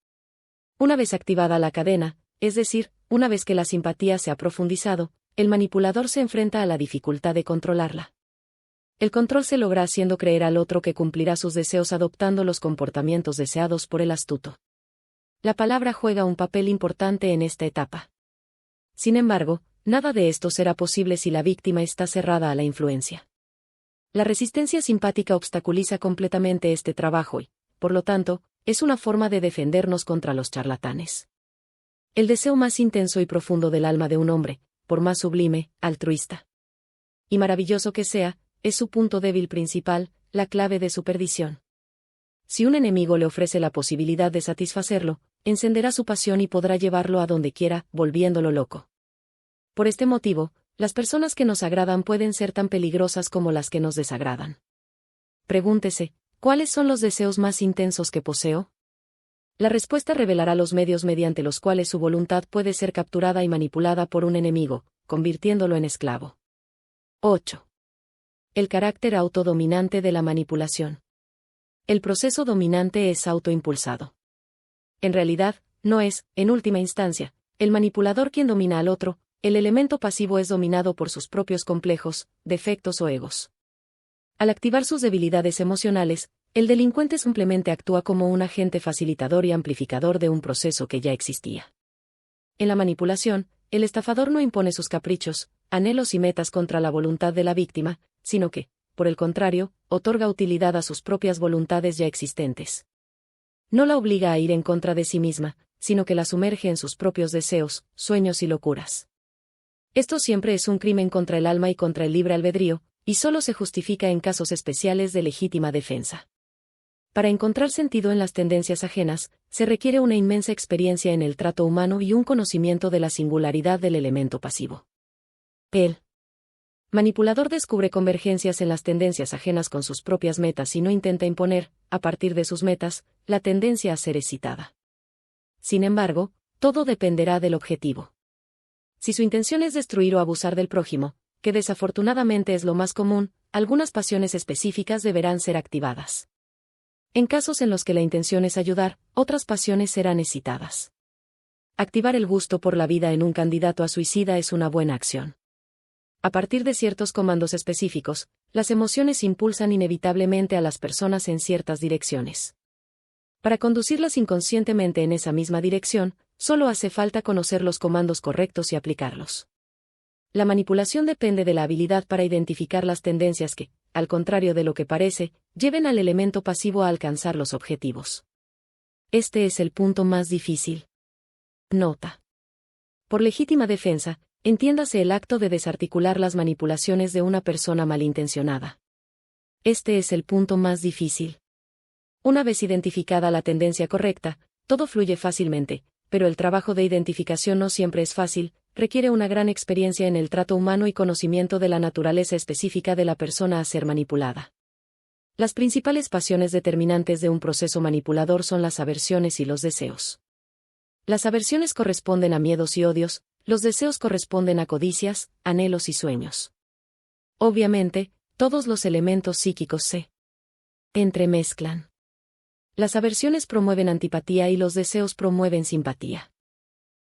Una vez activada la cadena, es decir, una vez que la simpatía se ha profundizado, el manipulador se enfrenta a la dificultad de controlarla. El control se logra haciendo creer al otro que cumplirá sus deseos adoptando los comportamientos deseados por el astuto. La palabra juega un papel importante en esta etapa. Sin embargo, nada de esto será posible si la víctima está cerrada a la influencia. La resistencia simpática obstaculiza completamente este trabajo y, por lo tanto, es una forma de defendernos contra los charlatanes. El deseo más intenso y profundo del alma de un hombre, por más sublime, altruista y maravilloso que sea, es su punto débil principal, la clave de su perdición. Si un enemigo le ofrece la posibilidad de satisfacerlo, encenderá su pasión y podrá llevarlo a donde quiera, volviéndolo loco. Por este motivo, las personas que nos agradan pueden ser tan peligrosas como las que nos desagradan. Pregúntese, ¿cuáles son los deseos más intensos que poseo? La respuesta revelará los medios mediante los cuales su voluntad puede ser capturada y manipulada por un enemigo, convirtiéndolo en esclavo. 8. El carácter autodominante de la manipulación. El proceso dominante es autoimpulsado. En realidad, no es, en última instancia, el manipulador quien domina al otro, el elemento pasivo es dominado por sus propios complejos, defectos o egos. Al activar sus debilidades emocionales, el delincuente simplemente actúa como un agente facilitador y amplificador de un proceso que ya existía. En la manipulación, el estafador no impone sus caprichos, anhelos y metas contra la voluntad de la víctima, sino que, por el contrario, otorga utilidad a sus propias voluntades ya existentes. No la obliga a ir en contra de sí misma, sino que la sumerge en sus propios deseos, sueños y locuras. Esto siempre es un crimen contra el alma y contra el libre albedrío, y solo se justifica en casos especiales de legítima defensa. Para encontrar sentido en las tendencias ajenas, se requiere una inmensa experiencia en el trato humano y un conocimiento de la singularidad del elemento pasivo. El manipulador descubre convergencias en las tendencias ajenas con sus propias metas y no intenta imponer, a partir de sus metas, la tendencia a ser excitada. Sin embargo, todo dependerá del objetivo. Si su intención es destruir o abusar del prójimo, que desafortunadamente es lo más común, algunas pasiones específicas deberán ser activadas. En casos en los que la intención es ayudar, otras pasiones serán excitadas. Activar el gusto por la vida en un candidato a suicida es una buena acción. A partir de ciertos comandos específicos, las emociones impulsan inevitablemente a las personas en ciertas direcciones. Para conducirlas inconscientemente en esa misma dirección, solo hace falta conocer los comandos correctos y aplicarlos. La manipulación depende de la habilidad para identificar las tendencias que, al contrario de lo que parece, lleven al elemento pasivo a alcanzar los objetivos. Este es el punto más difícil. Nota. Por legítima defensa, entiéndase el acto de desarticular las manipulaciones de una persona malintencionada. Este es el punto más difícil. Una vez identificada la tendencia correcta, todo fluye fácilmente, pero el trabajo de identificación no siempre es fácil, requiere una gran experiencia en el trato humano y conocimiento de la naturaleza específica de la persona a ser manipulada. Las principales pasiones determinantes de un proceso manipulador son las aversiones y los deseos. Las aversiones corresponden a miedos y odios, los deseos corresponden a codicias, anhelos y sueños. Obviamente, todos los elementos psíquicos se entremezclan. Las aversiones promueven antipatía y los deseos promueven simpatía.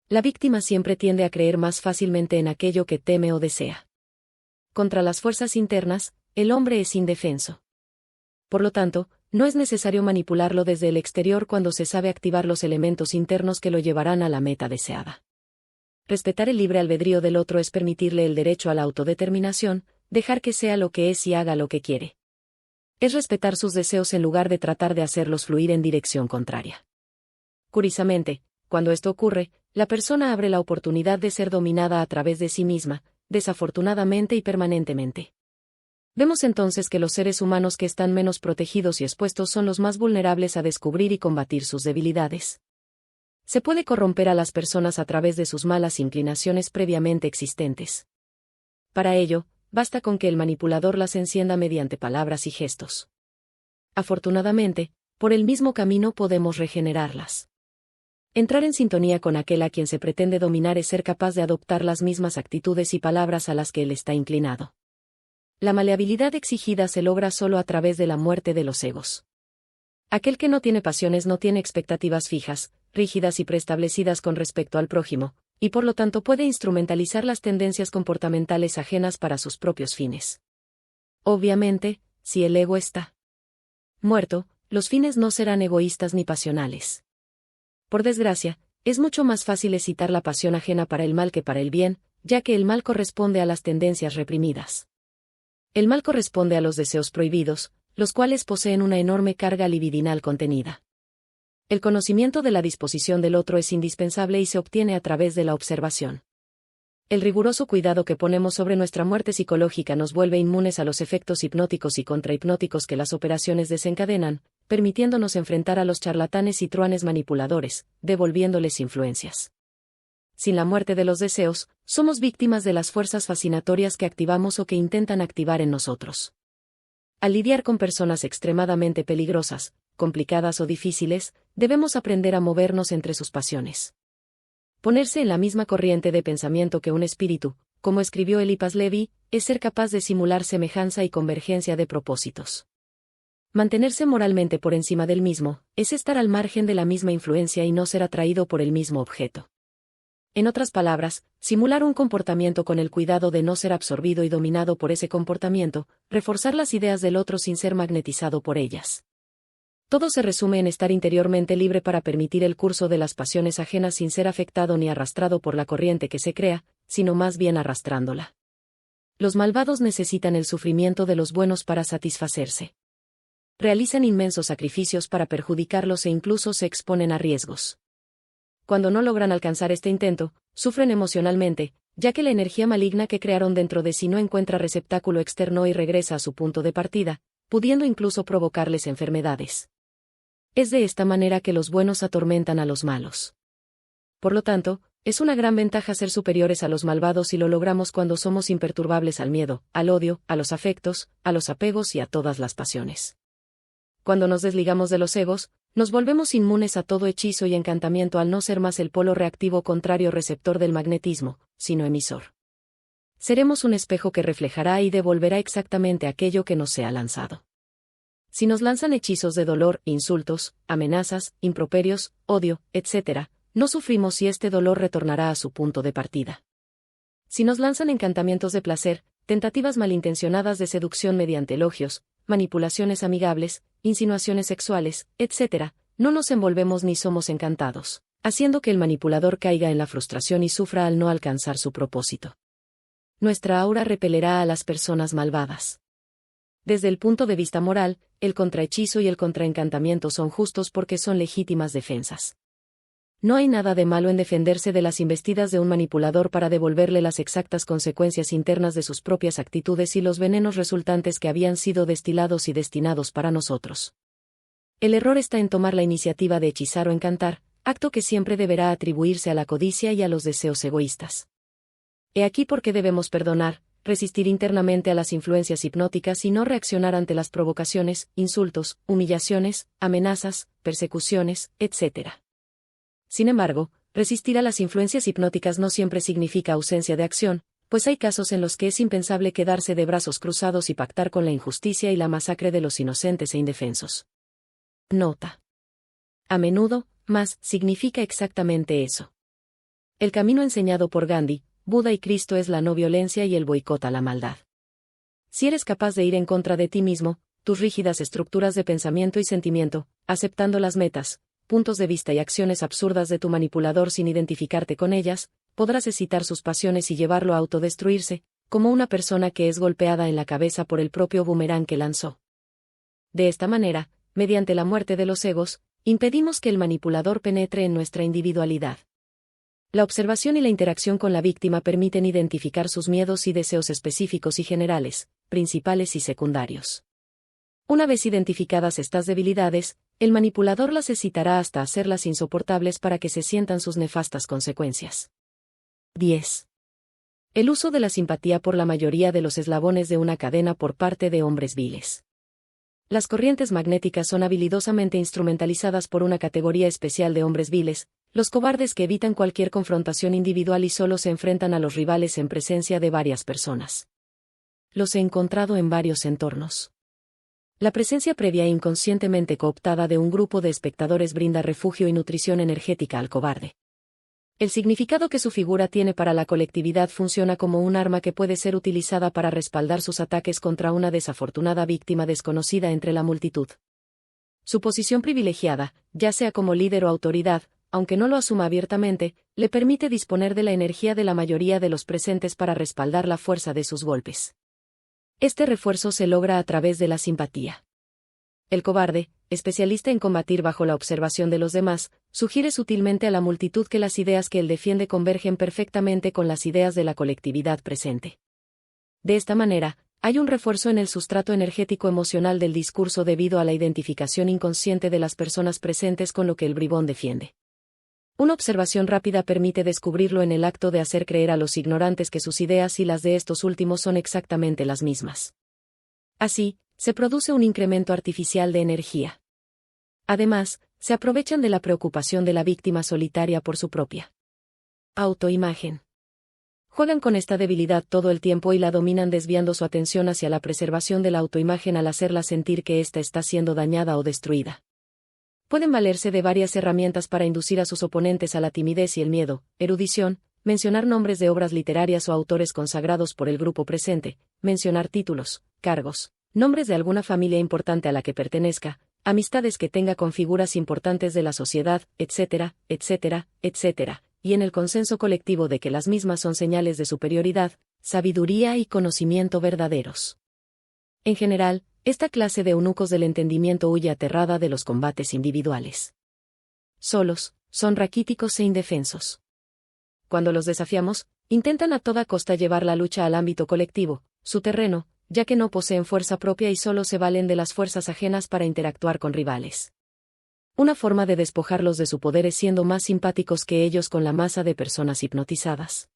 La víctima siempre tiende a creer más fácilmente en aquello que teme o desea. Contra las fuerzas internas, el hombre es indefenso. Por lo tanto, no es necesario manipularlo desde el exterior cuando se sabe activar los elementos internos que lo llevarán a la meta deseada. Respetar el libre albedrío del otro es permitirle el derecho a la autodeterminación, dejar que sea lo que es y haga lo que quiere. Es respetar sus deseos en lugar de tratar de hacerlos fluir en dirección contraria. Curiosamente, cuando esto ocurre, la persona abre la oportunidad de ser dominada a través de sí misma, desafortunadamente y permanentemente. Vemos entonces que los seres humanos que están menos protegidos y expuestos son los más vulnerables a descubrir y combatir sus debilidades. Se puede corromper a las personas a través de sus malas inclinaciones previamente existentes. Para ello, basta con que el manipulador las encienda mediante palabras y gestos. Afortunadamente, por el mismo camino podemos regenerarlas. Entrar en sintonía con aquel a quien se pretende dominar es ser capaz de adoptar las mismas actitudes y palabras a las que él está inclinado. La maleabilidad exigida se logra solo a través de la muerte de los egos. Aquel que no tiene pasiones no tiene expectativas fijas, rígidas y preestablecidas con respecto al prójimo, y por lo tanto puede instrumentalizar las tendencias comportamentales ajenas para sus propios fines. Obviamente, si el ego está muerto, los fines no serán egoístas ni pasionales. Por desgracia, es mucho más fácil excitar la pasión ajena para el mal que para el bien, ya que el mal corresponde a las tendencias reprimidas. El mal corresponde a los deseos prohibidos, los cuales poseen una enorme carga libidinal contenida. El conocimiento de la disposición del otro es indispensable y se obtiene a través de la observación. El riguroso cuidado que ponemos sobre nuestra muerte psicológica nos vuelve inmunes a los efectos hipnóticos y contrahipnóticos que las operaciones desencadenan, permitiéndonos enfrentar a los charlatanes y truanes manipuladores, devolviéndoles influencias. Sin la muerte de los deseos, somos víctimas de las fuerzas fascinatorias que activamos o que intentan activar en nosotros. Al lidiar con personas extremadamente peligrosas, complicadas o difíciles, debemos aprender a movernos entre sus pasiones. Ponerse en la misma corriente de pensamiento que un espíritu, como escribió Eliphas Levi, es ser capaz de simular semejanza y convergencia de propósitos. Mantenerse moralmente por encima del mismo, es estar al margen de la misma influencia y no ser atraído por el mismo objeto. En otras palabras, simular un comportamiento con el cuidado de no ser absorbido y dominado por ese comportamiento, reforzar las ideas del otro sin ser magnetizado por ellas. Todo se resume en estar interiormente libre para permitir el curso de las pasiones ajenas sin ser afectado ni arrastrado por la corriente que se crea, sino más bien arrastrándola. Los malvados necesitan el sufrimiento de los buenos para satisfacerse. Realizan inmensos sacrificios para perjudicarlos e incluso se exponen a riesgos. Cuando no logran alcanzar este intento, sufren emocionalmente, ya que la energía maligna que crearon dentro de sí no encuentra receptáculo externo y regresa a su punto de partida, pudiendo incluso provocarles enfermedades. Es de esta manera que los buenos atormentan a los malos. Por lo tanto, es una gran ventaja ser superiores a los malvados y lo logramos cuando somos imperturbables al miedo, al odio, a los afectos, a los apegos y a todas las pasiones. Cuando nos desligamos de los egos, nos volvemos inmunes a todo hechizo y encantamiento al no ser más el polo reactivo contrario receptor del magnetismo, sino emisor. Seremos un espejo que reflejará y devolverá exactamente aquello que nos sea lanzado. Si nos lanzan hechizos de dolor, insultos, amenazas, improperios, odio, etc., no sufrimos si este dolor retornará a su punto de partida. Si nos lanzan encantamientos de placer, tentativas malintencionadas de seducción mediante elogios, manipulaciones amigables, insinuaciones sexuales, etc., no nos envolvemos ni somos encantados, haciendo que el manipulador caiga en la frustración y sufra al no alcanzar su propósito. Nuestra aura repelerá a las personas malvadas. Desde el punto de vista moral, el contrahechizo y el contraencantamiento son justos porque son legítimas defensas. No hay nada de malo en defenderse de las embestidas de un manipulador para devolverle las exactas consecuencias internas de sus propias actitudes y los venenos resultantes que habían sido destilados y destinados para nosotros. El error está en tomar la iniciativa de hechizar o encantar, acto que siempre deberá atribuirse a la codicia y a los deseos egoístas. He aquí por qué debemos perdonar, resistir internamente a las influencias hipnóticas y no reaccionar ante las provocaciones, insultos, humillaciones, amenazas, persecuciones, etc. Sin embargo, resistir a las influencias hipnóticas no siempre significa ausencia de acción, pues hay casos en los que es impensable quedarse de brazos cruzados y pactar con la injusticia y la masacre de los inocentes e indefensos. Nota. A menudo, más significa exactamente eso. El camino enseñado por Gandhi, Buda y Cristo es la no violencia y el boicot a la maldad. Si eres capaz de ir en contra de ti mismo, tus rígidas estructuras de pensamiento y sentimiento, aceptando las metas, puntos de vista y acciones absurdas de tu manipulador sin identificarte con ellas, podrás excitar sus pasiones y llevarlo a autodestruirse, como una persona que es golpeada en la cabeza por el propio boomerang que lanzó. De esta manera, mediante la muerte de los egos, impedimos que el manipulador penetre en nuestra individualidad. La observación y la interacción con la víctima permiten identificar sus miedos y deseos específicos y generales, principales y secundarios. Una vez identificadas estas debilidades, el manipulador las excitará hasta hacerlas insoportables para que se sientan sus nefastas consecuencias. 10. El uso de la simpatía por la mayoría de los eslabones de una cadena por parte de hombres viles. Las corrientes magnéticas son habilidosamente instrumentalizadas por una categoría especial de hombres viles, los cobardes que evitan cualquier confrontación individual y solo se enfrentan a los rivales en presencia de varias personas. Los he encontrado en varios entornos. La presencia previa e inconscientemente cooptada de un grupo de espectadores brinda refugio y nutrición energética al cobarde. El significado que su figura tiene para la colectividad funciona como un arma que puede ser utilizada para respaldar sus ataques contra una desafortunada víctima desconocida entre la multitud. Su posición privilegiada, ya sea como líder o autoridad, aunque no lo asuma abiertamente, le permite disponer de la energía de la mayoría de los presentes para respaldar la fuerza de sus golpes. Este refuerzo se logra a través de la simpatía. El cobarde, especialista en combatir bajo la observación de los demás, sugiere sutilmente a la multitud que las ideas que él defiende convergen perfectamente con las ideas de la colectividad presente. De esta manera, hay un refuerzo en el sustrato energético emocional del discurso debido a la identificación inconsciente de las personas presentes con lo que el bribón defiende. Una observación rápida permite descubrirlo en el acto de hacer creer a los ignorantes que sus ideas y las de estos últimos son exactamente las mismas. Así, se produce un incremento artificial de energía. Además, se aprovechan de la preocupación de la víctima solitaria por su propia autoimagen. Juegan con esta debilidad todo el tiempo y la dominan desviando su atención hacia la preservación de la autoimagen al hacerla sentir que ésta está siendo dañada o destruida. Pueden valerse de varias herramientas para inducir a sus oponentes a la timidez y el miedo: erudición, mencionar nombres de obras literarias o autores consagrados por el grupo presente, mencionar títulos, cargos, nombres de alguna familia importante a la que pertenezca, amistades que tenga con figuras importantes de la sociedad, etcétera, etcétera, etcétera, y en el consenso colectivo de que las mismas son señales de superioridad, sabiduría y conocimiento verdaderos. En general, esta clase de eunucos del entendimiento huye aterrada de los combates individuales. Solos, son raquíticos e indefensos. Cuando los desafiamos, intentan a toda costa llevar la lucha al ámbito colectivo, su terreno, ya que no poseen fuerza propia y solo se valen de las fuerzas ajenas para interactuar con rivales. Una forma de despojarlos de su poder es siendo más simpáticos que ellos con la masa de personas hipnotizadas.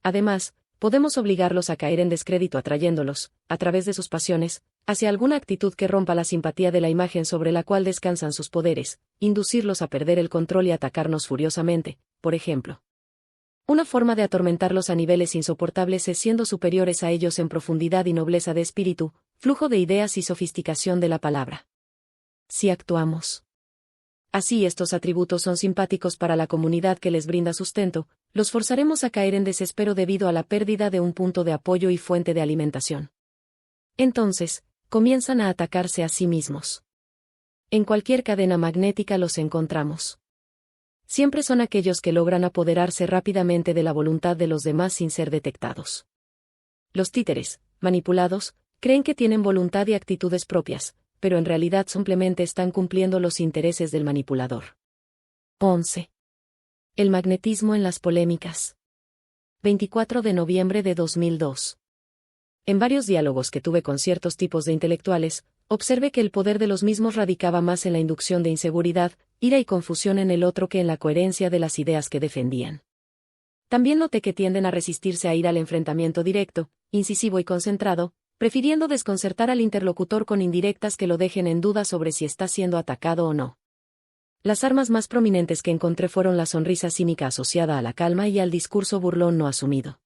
Además, podemos obligarlos a caer en descrédito atrayéndolos, a través de sus pasiones, hacia alguna actitud que rompa la simpatía de la imagen sobre la cual descansan sus poderes, inducirlos a perder el control y atacarnos furiosamente, por ejemplo. Una forma de atormentarlos a niveles insoportables es siendo superiores a ellos en profundidad y nobleza de espíritu, flujo de ideas y sofisticación de la palabra. Si actuamos así, estos atributos son simpáticos para la comunidad que les brinda sustento, los forzaremos a caer en desespero debido a la pérdida de un punto de apoyo y fuente de alimentación. Entonces, comienzan a atacarse a sí mismos. En cualquier cadena magnética los encontramos. Siempre son aquellos que logran apoderarse rápidamente de la voluntad de los demás sin ser detectados. Los títeres, manipulados, creen que tienen voluntad y actitudes propias, pero en realidad simplemente están cumpliendo los intereses del manipulador. 11. El magnetismo en las polémicas. 24 de noviembre de 2002. En varios diálogos que tuve con ciertos tipos de intelectuales, observé que el poder de los mismos radicaba más en la inducción de inseguridad, ira y confusión en el otro que en la coherencia de las ideas que defendían. También noté que tienden a resistirse a ir al enfrentamiento directo, incisivo y concentrado, prefiriendo desconcertar al interlocutor con indirectas que lo dejen en duda sobre si está siendo atacado o no. Las armas más prominentes que encontré fueron la sonrisa cínica asociada a la calma y al discurso burlón no asumido.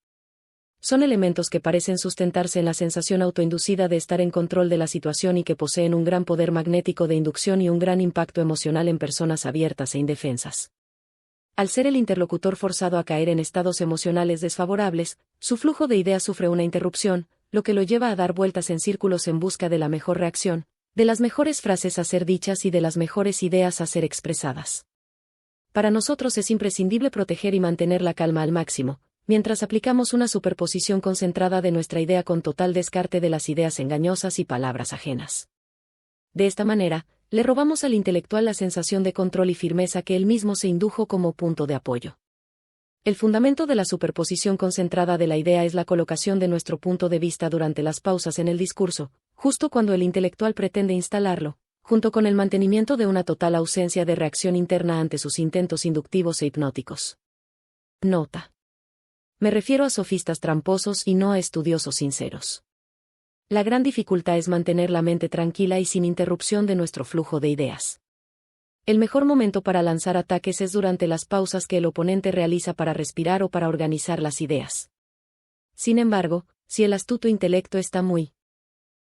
Son elementos que parecen sustentarse en la sensación autoinducida de estar en control de la situación y que poseen un gran poder magnético de inducción y un gran impacto emocional en personas abiertas e indefensas. Al ser el interlocutor forzado a caer en estados emocionales desfavorables, su flujo de ideas sufre una interrupción, lo que lo lleva a dar vueltas en círculos en busca de la mejor reacción, de las mejores frases a ser dichas y de las mejores ideas a ser expresadas. Para nosotros es imprescindible proteger y mantener la calma al máximo, mientras aplicamos una superposición concentrada de nuestra idea con total descarte de las ideas engañosas y palabras ajenas. De esta manera, le robamos al intelectual la sensación de control y firmeza que él mismo se indujo como punto de apoyo. El fundamento de la superposición concentrada de la idea es la colocación de nuestro punto de vista durante las pausas en el discurso, justo cuando el intelectual pretende instalarlo, junto con el mantenimiento de una total ausencia de reacción interna ante sus intentos inductivos e hipnóticos. Nota. Me refiero a sofistas tramposos y no a estudiosos sinceros. La gran dificultad es mantener la mente tranquila y sin interrupción de nuestro flujo de ideas. El mejor momento para lanzar ataques es durante las pausas que el oponente realiza para respirar o para organizar las ideas. Sin embargo, si el astuto intelecto está muy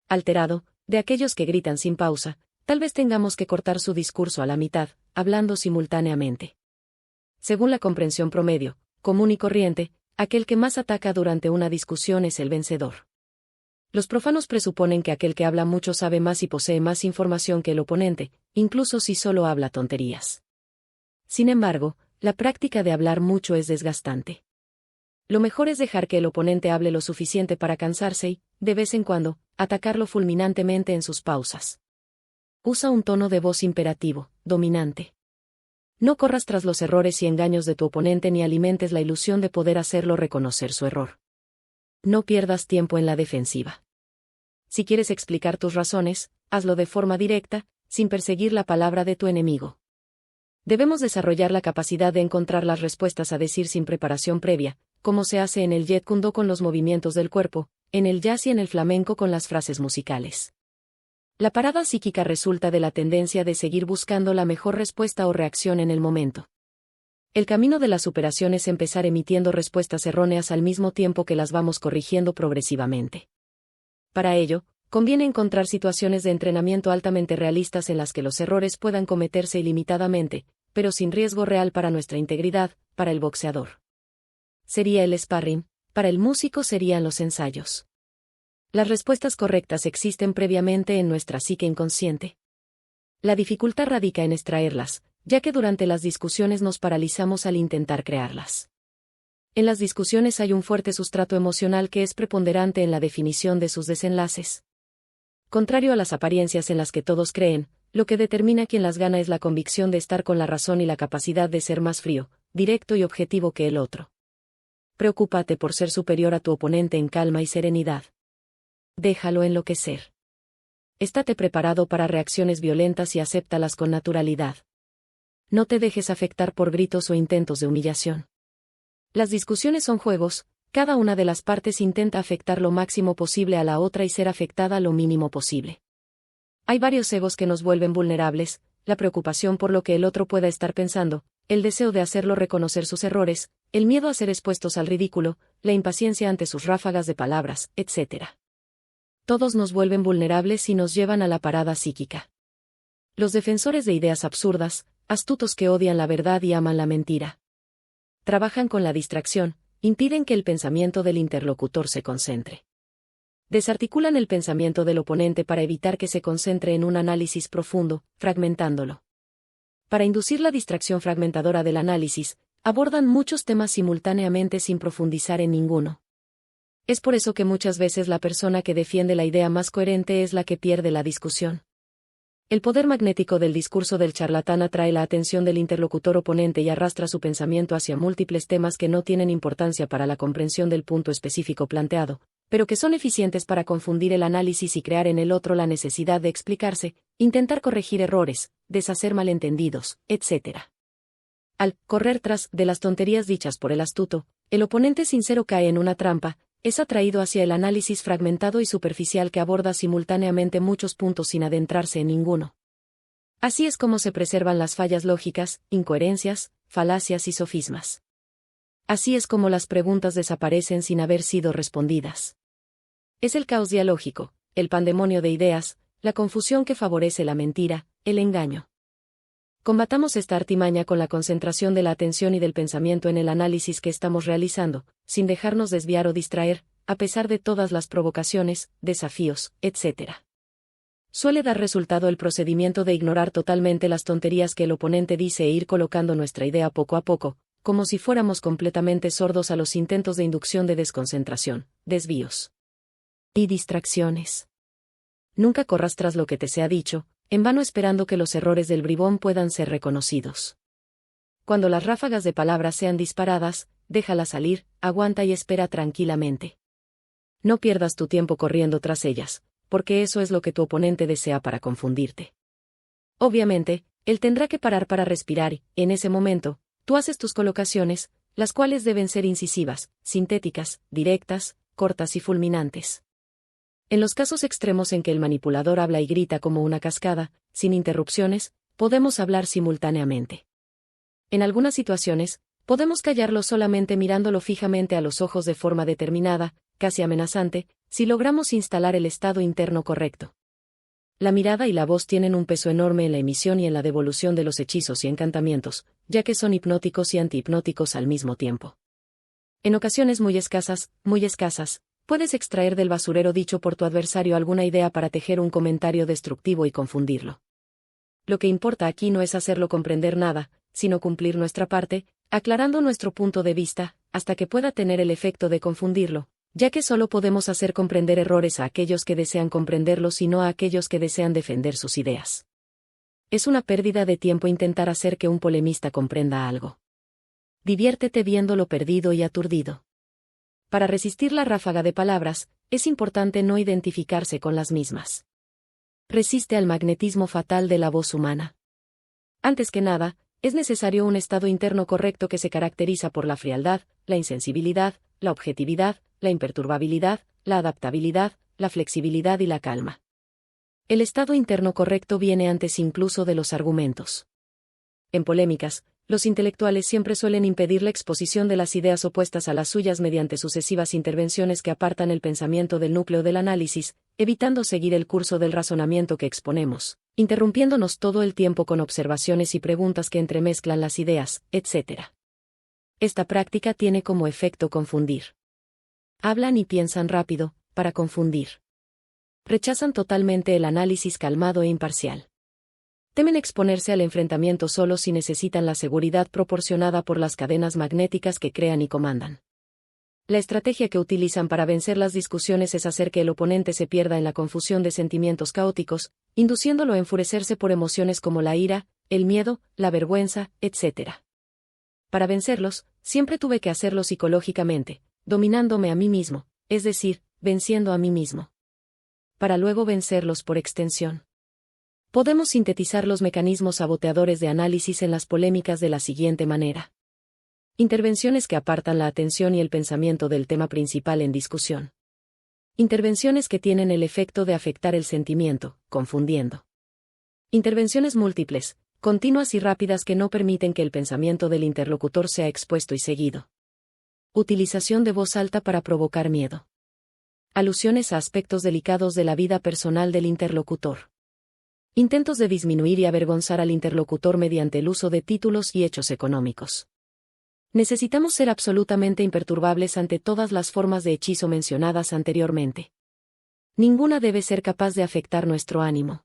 alterado, de aquellos que gritan sin pausa, tal vez tengamos que cortar su discurso a la mitad, hablando simultáneamente. Según la comprensión promedio, común y corriente, aquel que más ataca durante una discusión es el vencedor. Los profanos presuponen que aquel que habla mucho sabe más y posee más información que el oponente, incluso si solo habla tonterías. Sin embargo, la práctica de hablar mucho es desgastante. Lo mejor es dejar que el oponente hable lo suficiente para cansarse y, de vez en cuando, atacarlo fulminantemente en sus pausas. Usa un tono de voz imperativo, dominante. No corras tras los errores y engaños de tu oponente ni alimentes la ilusión de poder hacerlo reconocer su error. No pierdas tiempo en la defensiva. Si quieres explicar tus razones, hazlo de forma directa, sin perseguir la palabra de tu enemigo. Debemos desarrollar la capacidad de encontrar las respuestas a decir sin preparación previa, como se hace en el Jeet Kune Do con los movimientos del cuerpo, en el jazz y en el flamenco con las frases musicales. La parada psíquica resulta de la tendencia de seguir buscando la mejor respuesta o reacción en el momento. El camino de la superación es empezar emitiendo respuestas erróneas al mismo tiempo que las vamos corrigiendo progresivamente. Para ello, conviene encontrar situaciones de entrenamiento altamente realistas en las que los errores puedan cometerse ilimitadamente, pero sin riesgo real para nuestra integridad. Para el boxeador sería el sparring, para el músico serían los ensayos. Las respuestas correctas existen previamente en nuestra psique inconsciente. La dificultad radica en extraerlas, ya que durante las discusiones nos paralizamos al intentar crearlas. En las discusiones hay un fuerte sustrato emocional que es preponderante en la definición de sus desenlaces. Contrario a las apariencias en las que todos creen, lo que determina quién las gana es la convicción de estar con la razón y la capacidad de ser más frío, directo y objetivo que el otro. Preocúpate por ser superior a tu oponente en calma y serenidad. Déjalo enloquecer. Estate preparado para reacciones violentas y acéptalas con naturalidad. No te dejes afectar por gritos o intentos de humillación. Las discusiones son juegos, cada una de las partes intenta afectar lo máximo posible a la otra y ser afectada lo mínimo posible. Hay varios egos que nos vuelven vulnerables: la preocupación por lo que el otro pueda estar pensando, el deseo de hacerlo reconocer sus errores, el miedo a ser expuestos al ridículo, la impaciencia ante sus ráfagas de palabras, etc. Todos nos vuelven vulnerables y nos llevan a la parada psíquica. Los defensores de ideas absurdas, astutos que odian la verdad y aman la mentira, trabajan con la distracción, impiden que el pensamiento del interlocutor se concentre. Desarticulan el pensamiento del oponente para evitar que se concentre en un análisis profundo, fragmentándolo. Para inducir la distracción fragmentadora del análisis, abordan muchos temas simultáneamente sin profundizar en ninguno. Es por eso que muchas veces la persona que defiende la idea más coherente es la que pierde la discusión. El poder magnético del discurso del charlatán atrae la atención del interlocutor oponente y arrastra su pensamiento hacia múltiples temas que no tienen importancia para la comprensión del punto específico planteado, pero que son eficientes para confundir el análisis y crear en el otro la necesidad de explicarse, intentar corregir errores, deshacer malentendidos, etc. Al correr tras de las tonterías dichas por el astuto, el oponente sincero cae en una trampa, es atraído hacia el análisis fragmentado y superficial que aborda simultáneamente muchos puntos sin adentrarse en ninguno. Así es como se preservan las fallas lógicas, incoherencias, falacias y sofismas. Así es como las preguntas desaparecen sin haber sido respondidas. Es el caos dialógico, el pandemonio de ideas, la confusión que favorece la mentira, el engaño. Combatamos esta artimaña con la concentración de la atención y del pensamiento en el análisis que estamos realizando, sin dejarnos desviar o distraer, a pesar de todas las provocaciones, desafíos, etc. Suele dar resultado el procedimiento de ignorar totalmente las tonterías que el oponente dice e ir colocando nuestra idea poco a poco, como si fuéramos completamente sordos a los intentos de inducción de desconcentración, desvíos y distracciones. Nunca corras tras lo que te sea dicho, en vano esperando que los errores del bribón puedan ser reconocidos. Cuando las ráfagas de palabras sean disparadas, déjalas salir, aguanta y espera tranquilamente. No pierdas tu tiempo corriendo tras ellas, porque eso es lo que tu oponente desea para confundirte. Obviamente, él tendrá que parar para respirar y, en ese momento, tú haces tus colocaciones, las cuales deben ser incisivas, sintéticas, directas, cortas y fulminantes. En los casos extremos en que el manipulador habla y grita como una cascada, sin interrupciones, podemos hablar simultáneamente. En algunas situaciones, podemos callarlo solamente mirándolo fijamente a los ojos de forma determinada, casi amenazante, si logramos instalar el estado interno correcto. La mirada y la voz tienen un peso enorme en la emisión y en la devolución de los hechizos y encantamientos, ya que son hipnóticos y antihipnóticos al mismo tiempo. En ocasiones muy escasas, puedes extraer del basurero dicho por tu adversario alguna idea para tejer un comentario destructivo y confundirlo. Lo que importa aquí no es hacerlo comprender nada, sino cumplir nuestra parte, aclarando nuestro punto de vista, hasta que pueda tener el efecto de confundirlo, ya que solo podemos hacer comprender errores a aquellos que desean comprenderlos y no a aquellos que desean defender sus ideas. Es una pérdida de tiempo intentar hacer que un polemista comprenda algo. Diviértete viéndolo perdido y aturdido. Para resistir la ráfaga de palabras, es importante no identificarse con las mismas. Resiste al magnetismo fatal de la voz humana. Antes que nada, es necesario un estado interno correcto que se caracteriza por la frialdad, la insensibilidad, la objetividad, la imperturbabilidad, la adaptabilidad, la flexibilidad y la calma. El estado interno correcto viene antes incluso de los argumentos. En polémicas, Los intelectuales siempre suelen impedir la exposición de las ideas opuestas a las suyas mediante sucesivas intervenciones que apartan el pensamiento del núcleo del análisis, evitando seguir el curso del razonamiento que exponemos, interrumpiéndonos todo el tiempo con observaciones y preguntas que entremezclan las ideas, etc. Esta práctica tiene como efecto confundir. Hablan y piensan rápido, para confundir. Rechazan totalmente el análisis calmado e imparcial. Temen exponerse al enfrentamiento solo si necesitan la seguridad proporcionada por las cadenas magnéticas que crean y comandan. La estrategia que utilizan para vencer las discusiones es hacer que el oponente se pierda en la confusión de sentimientos caóticos, induciéndolo a enfurecerse por emociones como la ira, el miedo, la vergüenza, etc. Para vencerlos, siempre tuve que hacerlo psicológicamente, dominándome a mí mismo, es decir, venciendo a mí mismo. Para luego vencerlos por extensión. Podemos sintetizar los mecanismos saboteadores de análisis en las polémicas de la siguiente manera. Intervenciones que apartan la atención y el pensamiento del tema principal en discusión. Intervenciones que tienen el efecto de afectar el sentimiento, confundiendo. Intervenciones múltiples, continuas y rápidas que no permiten que el pensamiento del interlocutor sea expuesto y seguido. Utilización de voz alta para provocar miedo. Alusiones a aspectos delicados de la vida personal del interlocutor. Intentos de disminuir y avergonzar al interlocutor mediante el uso de títulos y hechos económicos. Necesitamos ser absolutamente imperturbables ante todas las formas de hechizo mencionadas anteriormente. Ninguna debe ser capaz de afectar nuestro ánimo.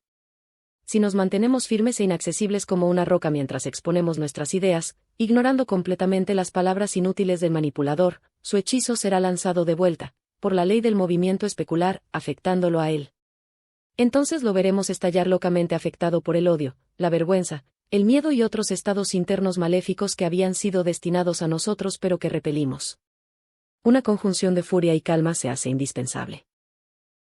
Si nos mantenemos firmes e inaccesibles como una roca mientras exponemos nuestras ideas, ignorando completamente las palabras inútiles del manipulador, su hechizo será lanzado de vuelta, por la ley del movimiento especular, afectándolo a él. Entonces lo veremos estallar locamente afectado por el odio, la vergüenza, el miedo y otros estados internos maléficos que habían sido destinados a nosotros pero que repelimos. Una conjunción de furia y calma se hace indispensable.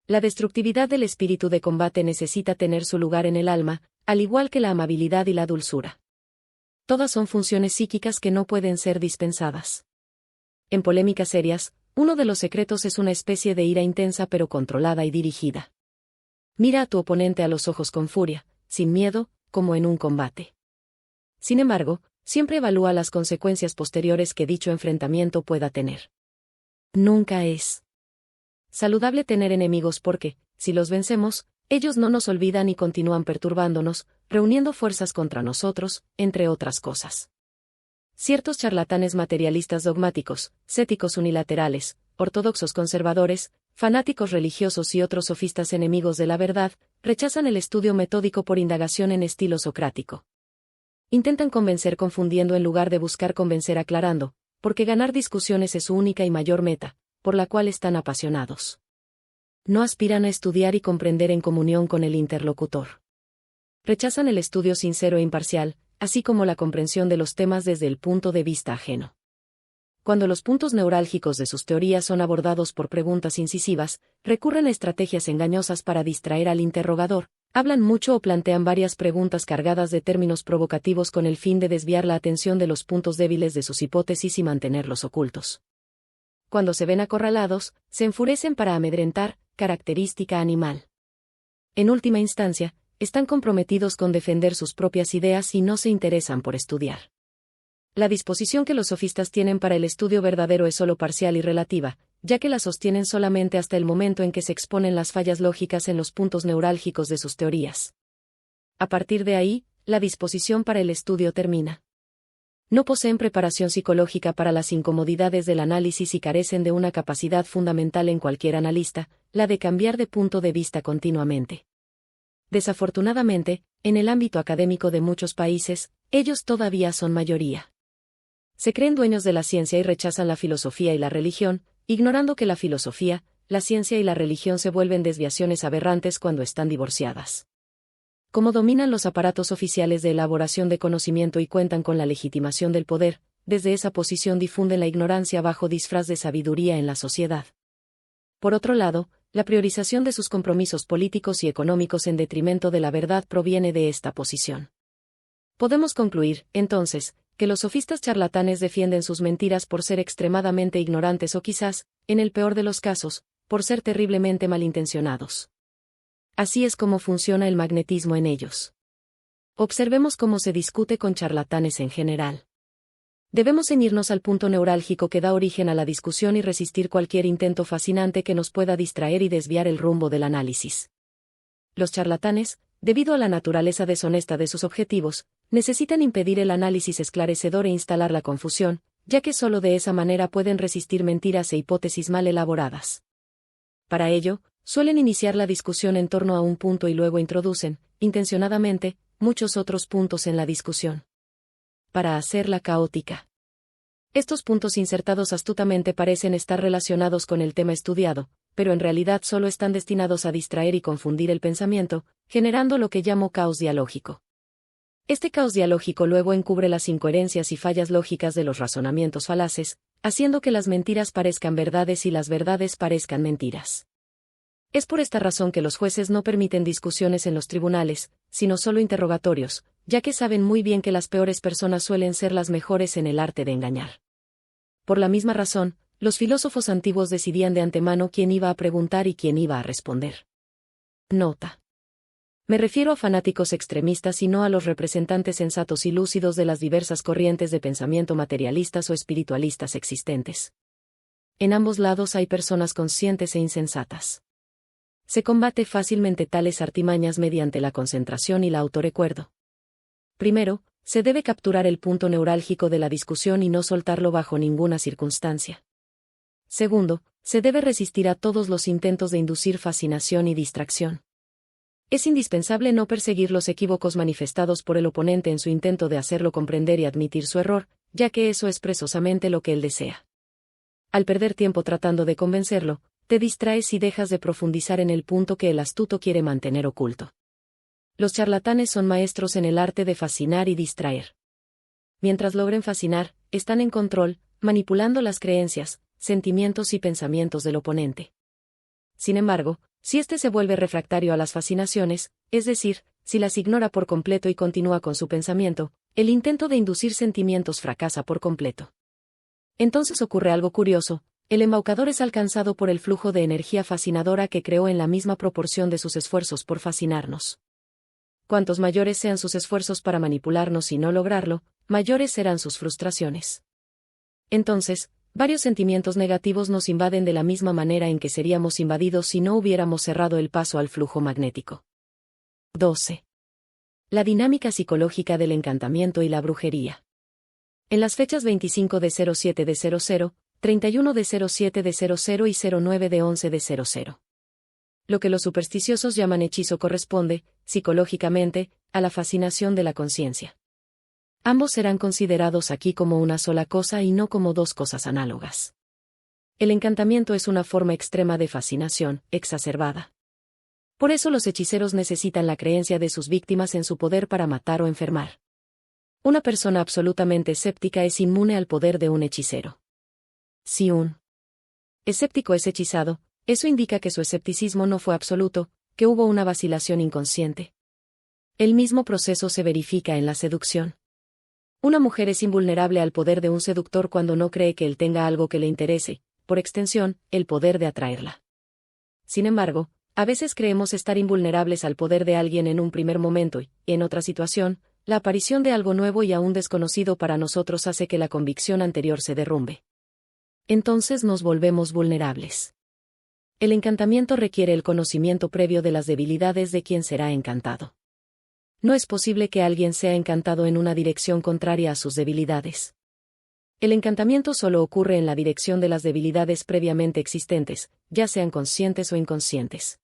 La destructividad del espíritu de combate necesita tener su lugar en el alma, al igual que la amabilidad y la dulzura. Todas son funciones psíquicas que no pueden ser dispensadas. En polémicas serias, uno de los secretos es una especie de ira intensa pero controlada y dirigida. Mira a tu oponente a los ojos con furia, sin miedo, como en un combate. Sin embargo, siempre evalúa las consecuencias posteriores que dicho enfrentamiento pueda tener. Nunca es saludable tener enemigos porque, si los vencemos, ellos no nos olvidan y continúan perturbándonos, reuniendo fuerzas contra nosotros, entre otras cosas. Ciertos charlatanes materialistas dogmáticos, céticos unilaterales, ortodoxos conservadores, fanáticos religiosos y otros sofistas enemigos de la verdad, rechazan el estudio metódico por indagación en estilo socrático. Intentan convencer confundiendo en lugar de buscar convencer aclarando, porque ganar discusiones es su única y mayor meta, por la cual están apasionados. No aspiran a estudiar y comprender en comunión con el interlocutor. Rechazan el estudio sincero e imparcial, así como la comprensión de los temas desde el punto de vista ajeno. Cuando los puntos neurálgicos de sus teorías son abordados por preguntas incisivas, recurren a estrategias engañosas para distraer al interrogador, hablan mucho o plantean varias preguntas cargadas de términos provocativos con el fin de desviar la atención de los puntos débiles de sus hipótesis y mantenerlos ocultos. Cuando se ven acorralados, se enfurecen para amedrentar, característica animal. En última instancia, están comprometidos con defender sus propias ideas y no se interesan por estudiar. La disposición que los sofistas tienen para el estudio verdadero es solo parcial y relativa, ya que la sostienen solamente hasta el momento en que se exponen las fallas lógicas en los puntos neurálgicos de sus teorías. A partir de ahí, la disposición para el estudio termina. No poseen preparación psicológica para las incomodidades del análisis y carecen de una capacidad fundamental en cualquier analista, la de cambiar de punto de vista continuamente. Desafortunadamente, en el ámbito académico de muchos países, ellos todavía son mayoría. Se creen dueños de la ciencia y rechazan la filosofía y la religión, ignorando que la filosofía, la ciencia y la religión se vuelven desviaciones aberrantes cuando están divorciadas. Como dominan los aparatos oficiales de elaboración de conocimiento y cuentan con la legitimación del poder, desde esa posición difunden la ignorancia bajo disfraz de sabiduría en la sociedad. Por otro lado, la priorización de sus compromisos políticos y económicos en detrimento de la verdad proviene de esta posición. Podemos concluir, entonces, que los sofistas charlatanes defienden sus mentiras por ser extremadamente ignorantes o quizás, en el peor de los casos, por ser terriblemente malintencionados. Así es como funciona el magnetismo en ellos. Observemos cómo se discute con charlatanes en general. Debemos ceñirnos al punto neurálgico que da origen a la discusión y resistir cualquier intento fascinante que nos pueda distraer y desviar el rumbo del análisis. Los charlatanes, debido a la naturaleza deshonesta de sus objetivos, necesitan impedir el análisis esclarecedor e instalar la confusión, ya que solo de esa manera pueden resistir mentiras e hipótesis mal elaboradas. Para ello, suelen iniciar la discusión en torno a un punto y luego introducen, intencionadamente, muchos otros puntos en la discusión, para hacerla caótica. Estos puntos insertados astutamente parecen estar relacionados con el tema estudiado, pero en realidad solo están destinados a distraer y confundir el pensamiento, generando lo que llamo caos dialógico. Este caos dialógico luego encubre las incoherencias y fallas lógicas de los razonamientos falaces, haciendo que las mentiras parezcan verdades y las verdades parezcan mentiras. Es por esta razón que los jueces no permiten discusiones en los tribunales, sino solo interrogatorios, ya que saben muy bien que las peores personas suelen ser las mejores en el arte de engañar. Por la misma razón, los filósofos antiguos decidían de antemano quién iba a preguntar y quién iba a responder. Nota. Me refiero a fanáticos extremistas y no a los representantes sensatos y lúcidos de las diversas corrientes de pensamiento materialistas o espiritualistas existentes. En ambos lados hay personas conscientes e insensatas. Se combate fácilmente tales artimañas mediante la concentración y la autorrecuerdo. Primero, se debe capturar el punto neurálgico de la discusión y no soltarlo bajo ninguna circunstancia. Segundo, se debe resistir a todos los intentos de inducir fascinación y distracción. Es indispensable no perseguir los equívocos manifestados por el oponente en su intento de hacerlo comprender y admitir su error, ya que eso es precisamente lo que él desea. Al perder tiempo tratando de convencerlo, te distraes y dejas de profundizar en el punto que el astuto quiere mantener oculto. Los charlatanes son maestros en el arte de fascinar y distraer. Mientras logren fascinar, están en control, manipulando las creencias, sentimientos y pensamientos del oponente. Sin embargo, si éste se vuelve refractario a las fascinaciones, es decir, si las ignora por completo y continúa con su pensamiento, el intento de inducir sentimientos fracasa por completo. Entonces ocurre algo curioso. El embaucador es alcanzado por el flujo de energía fascinadora que creó en la misma proporción de sus esfuerzos por fascinarnos. Cuantos mayores sean sus esfuerzos para manipularnos y no lograrlo, mayores serán sus frustraciones. Entonces, varios sentimientos negativos nos invaden de la misma manera en que seríamos invadidos si no hubiéramos cerrado el paso al flujo magnético. 12. La dinámica psicológica del encantamiento y la brujería. En las fechas 25 de 07 de 00, 31 de 07 de 00 y 09 de 11 de 00. Lo que los supersticiosos llaman hechizo corresponde, psicológicamente, a la fascinación de la conciencia. Ambos serán considerados aquí como una sola cosa y no como dos cosas análogas. El encantamiento es una forma extrema de fascinación, exacerbada. Por eso los hechiceros necesitan la creencia de sus víctimas en su poder para matar o enfermar. Una persona absolutamente escéptica es inmune al poder de un hechicero. Si un escéptico es hechizado, eso indica que su escepticismo no fue absoluto, que hubo una vacilación inconsciente. El mismo proceso se verifica en la seducción. Una mujer es invulnerable al poder de un seductor cuando no cree que él tenga algo que le interese, por extensión, el poder de atraerla. Sin embargo, a veces creemos estar invulnerables al poder de alguien en un primer momento y, en otra situación, la aparición de algo nuevo y aún desconocido para nosotros hace que la convicción anterior se derrumbe. Entonces nos volvemos vulnerables. El encantamiento requiere el conocimiento previo de las debilidades de quien será encantado. No es posible que alguien sea encantado en una dirección contraria a sus debilidades. El encantamiento solo ocurre en la dirección de las debilidades previamente existentes, ya sean conscientes o inconscientes.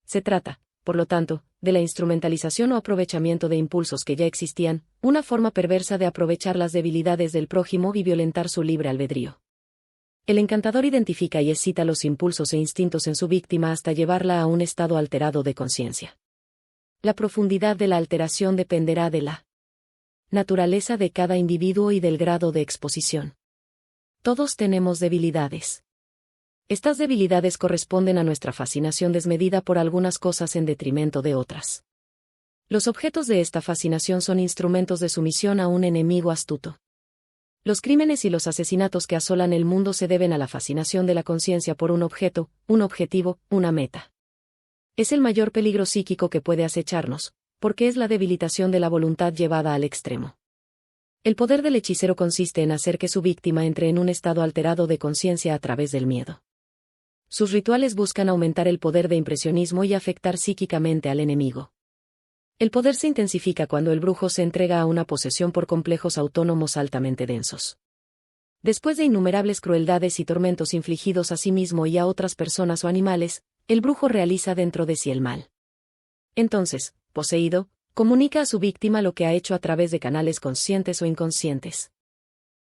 Se trata, por lo tanto, de la instrumentalización o aprovechamiento de impulsos que ya existían, una forma perversa de aprovechar las debilidades del prójimo y violentar su libre albedrío. El encantador identifica y excita los impulsos e instintos en su víctima hasta llevarla a un estado alterado de conciencia. La profundidad de la alteración dependerá de la naturaleza de cada individuo y del grado de exposición. Todos tenemos debilidades. Estas debilidades corresponden a nuestra fascinación desmedida por algunas cosas en detrimento de otras. Los objetos de esta fascinación son instrumentos de sumisión a un enemigo astuto. Los crímenes y los asesinatos que asolan el mundo se deben a la fascinación de la conciencia por un objeto, un objetivo, una meta. Es el mayor peligro psíquico que puede acecharnos, porque es la debilitación de la voluntad llevada al extremo. El poder del hechicero consiste en hacer que su víctima entre en un estado alterado de conciencia a través del miedo. Sus rituales buscan aumentar el poder de impresionismo y afectar psíquicamente al enemigo. El poder se intensifica cuando el brujo se entrega a una posesión por complejos autónomos altamente densos. Después de innumerables crueldades y tormentos infligidos a sí mismo y a otras personas o animales, el brujo realiza dentro de sí el mal. Entonces, poseído, comunica a su víctima lo que ha hecho a través de canales conscientes o inconscientes.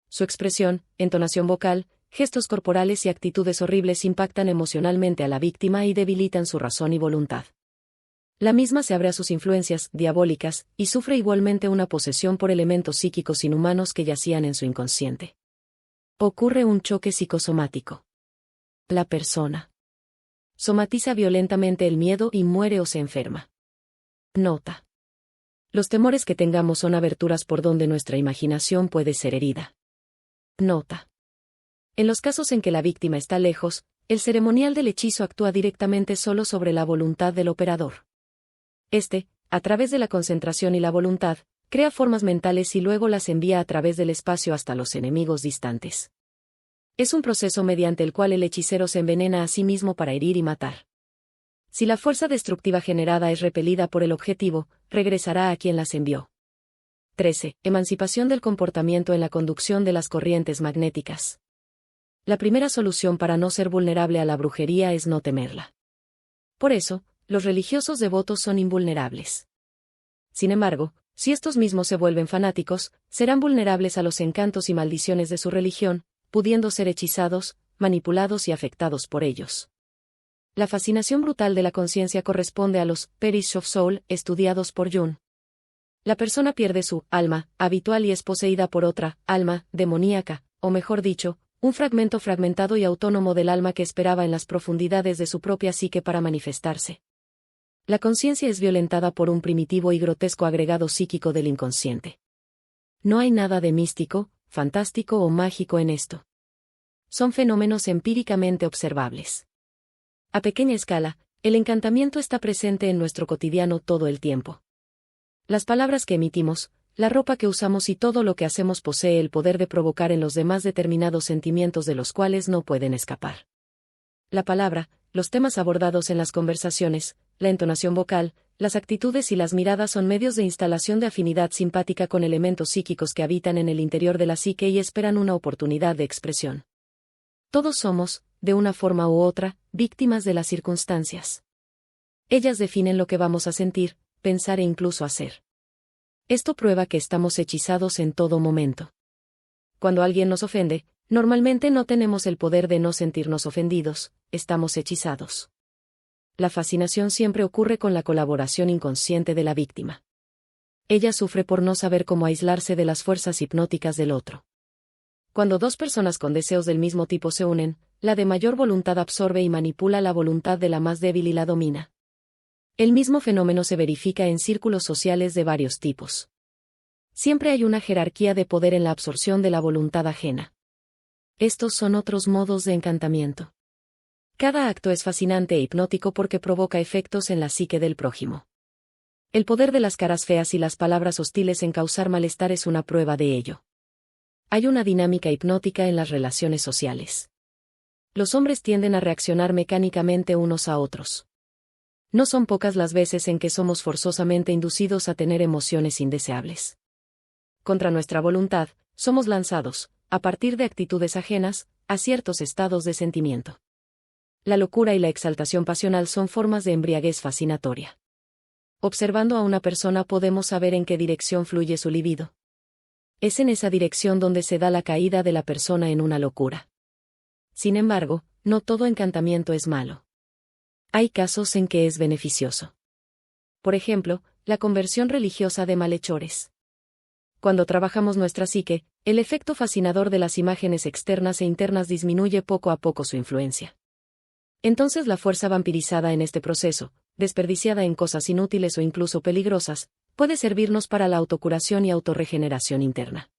Su expresión, entonación vocal, gestos corporales y actitudes horribles impactan emocionalmente a la víctima y debilitan su razón y voluntad. La misma se abre a sus influencias diabólicas y sufre igualmente una posesión por elementos psíquicos inhumanos que yacían en su inconsciente. Ocurre un choque psicosomático. La persona somatiza violentamente el miedo y muere o se enferma. Nota. Los temores que tengamos son aberturas por donde nuestra imaginación puede ser herida. Nota. En los casos en que la víctima está lejos, el ceremonial del hechizo actúa directamente solo sobre la voluntad del operador. Este, a través de la concentración y la voluntad, crea formas mentales y luego las envía a través del espacio hasta los enemigos distantes. Es un proceso mediante el cual el hechicero se envenena a sí mismo para herir y matar. Si la fuerza destructiva generada es repelida por el objetivo, regresará a quien las envió. 13. Emancipación del comportamiento en la conducción de las corrientes magnéticas. La primera solución para no ser vulnerable a la brujería es no temerla. Por eso, los religiosos devotos son invulnerables. Sin embargo, si estos mismos se vuelven fanáticos, serán vulnerables a los encantos y maldiciones de su religión, pudiendo ser hechizados, manipulados y afectados por ellos. La fascinación brutal de la conciencia corresponde a los perish of soul estudiados por Jung. La persona pierde su alma habitual y es poseída por otra alma demoníaca, o mejor dicho, un fragmento fragmentado y autónomo del alma que esperaba en las profundidades de su propia psique para manifestarse. La conciencia es violentada por un primitivo y grotesco agregado psíquico del inconsciente. No hay nada de místico, fantástico o mágico en esto. Son fenómenos empíricamente observables. A pequeña escala, el encantamiento está presente en nuestro cotidiano todo el tiempo. Las palabras que emitimos, la ropa que usamos y todo lo que hacemos posee el poder de provocar en los demás determinados sentimientos de los cuales no pueden escapar. La palabra, los temas abordados en las conversaciones, la entonación vocal, las actitudes y las miradas son medios de instalación de afinidad simpática con elementos psíquicos que habitan en el interior de la psique y esperan una oportunidad de expresión. Todos somos, de una forma u otra, víctimas de las circunstancias. Ellas definen lo que vamos a sentir, pensar e incluso hacer. Esto prueba que estamos hechizados en todo momento. Cuando alguien nos ofende, normalmente no tenemos el poder de no sentirnos ofendidos, estamos hechizados. La fascinación siempre ocurre con la colaboración inconsciente de la víctima. Ella sufre por no saber cómo aislarse de las fuerzas hipnóticas del otro. Cuando dos personas con deseos del mismo tipo se unen, la de mayor voluntad absorbe y manipula la voluntad de la más débil y la domina. El mismo fenómeno se verifica en círculos sociales de varios tipos. Siempre hay una jerarquía de poder en la absorción de la voluntad ajena. Estos son otros modos de encantamiento. Cada acto es fascinante e hipnótico porque provoca efectos en la psique del prójimo. El poder de las caras feas y las palabras hostiles en causar malestar es una prueba de ello. Hay una dinámica hipnótica en las relaciones sociales. Los hombres tienden a reaccionar mecánicamente unos a otros. No son pocas las veces en que somos forzosamente inducidos a tener emociones indeseables. Contra nuestra voluntad, somos lanzados, a partir de actitudes ajenas, a ciertos estados de sentimiento. La locura y la exaltación pasional son formas de embriaguez fascinatoria. Observando a una persona podemos saber en qué dirección fluye su libido. Es en esa dirección donde se da la caída de la persona en una locura. Sin embargo, no todo encantamiento es malo. Hay casos en que es beneficioso. Por ejemplo, la conversión religiosa de malhechores. Cuando trabajamos nuestra psique, el efecto fascinador de las imágenes externas e internas disminuye poco a poco su influencia. Entonces la fuerza vampirizada en este proceso, desperdiciada en cosas inútiles o incluso peligrosas, puede servirnos para la autocuración y autorregeneración interna.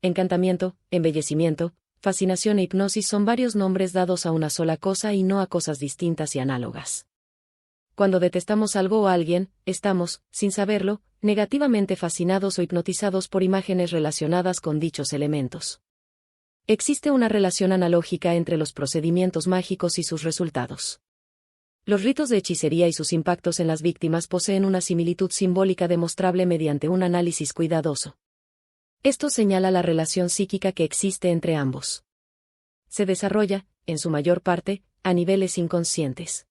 Encantamiento, embellecimiento, fascinación e hipnosis son varios nombres dados a una sola cosa y no a cosas distintas y análogas. Cuando detestamos algo o alguien, estamos, sin saberlo, negativamente fascinados o hipnotizados por imágenes relacionadas con dichos elementos. Existe una relación analógica entre los procedimientos mágicos y sus resultados. Los ritos de hechicería y sus impactos en las víctimas poseen una similitud simbólica demostrable mediante un análisis cuidadoso. Esto señala la relación psíquica que existe entre ambos. Se desarrolla, en su mayor parte, a niveles inconscientes.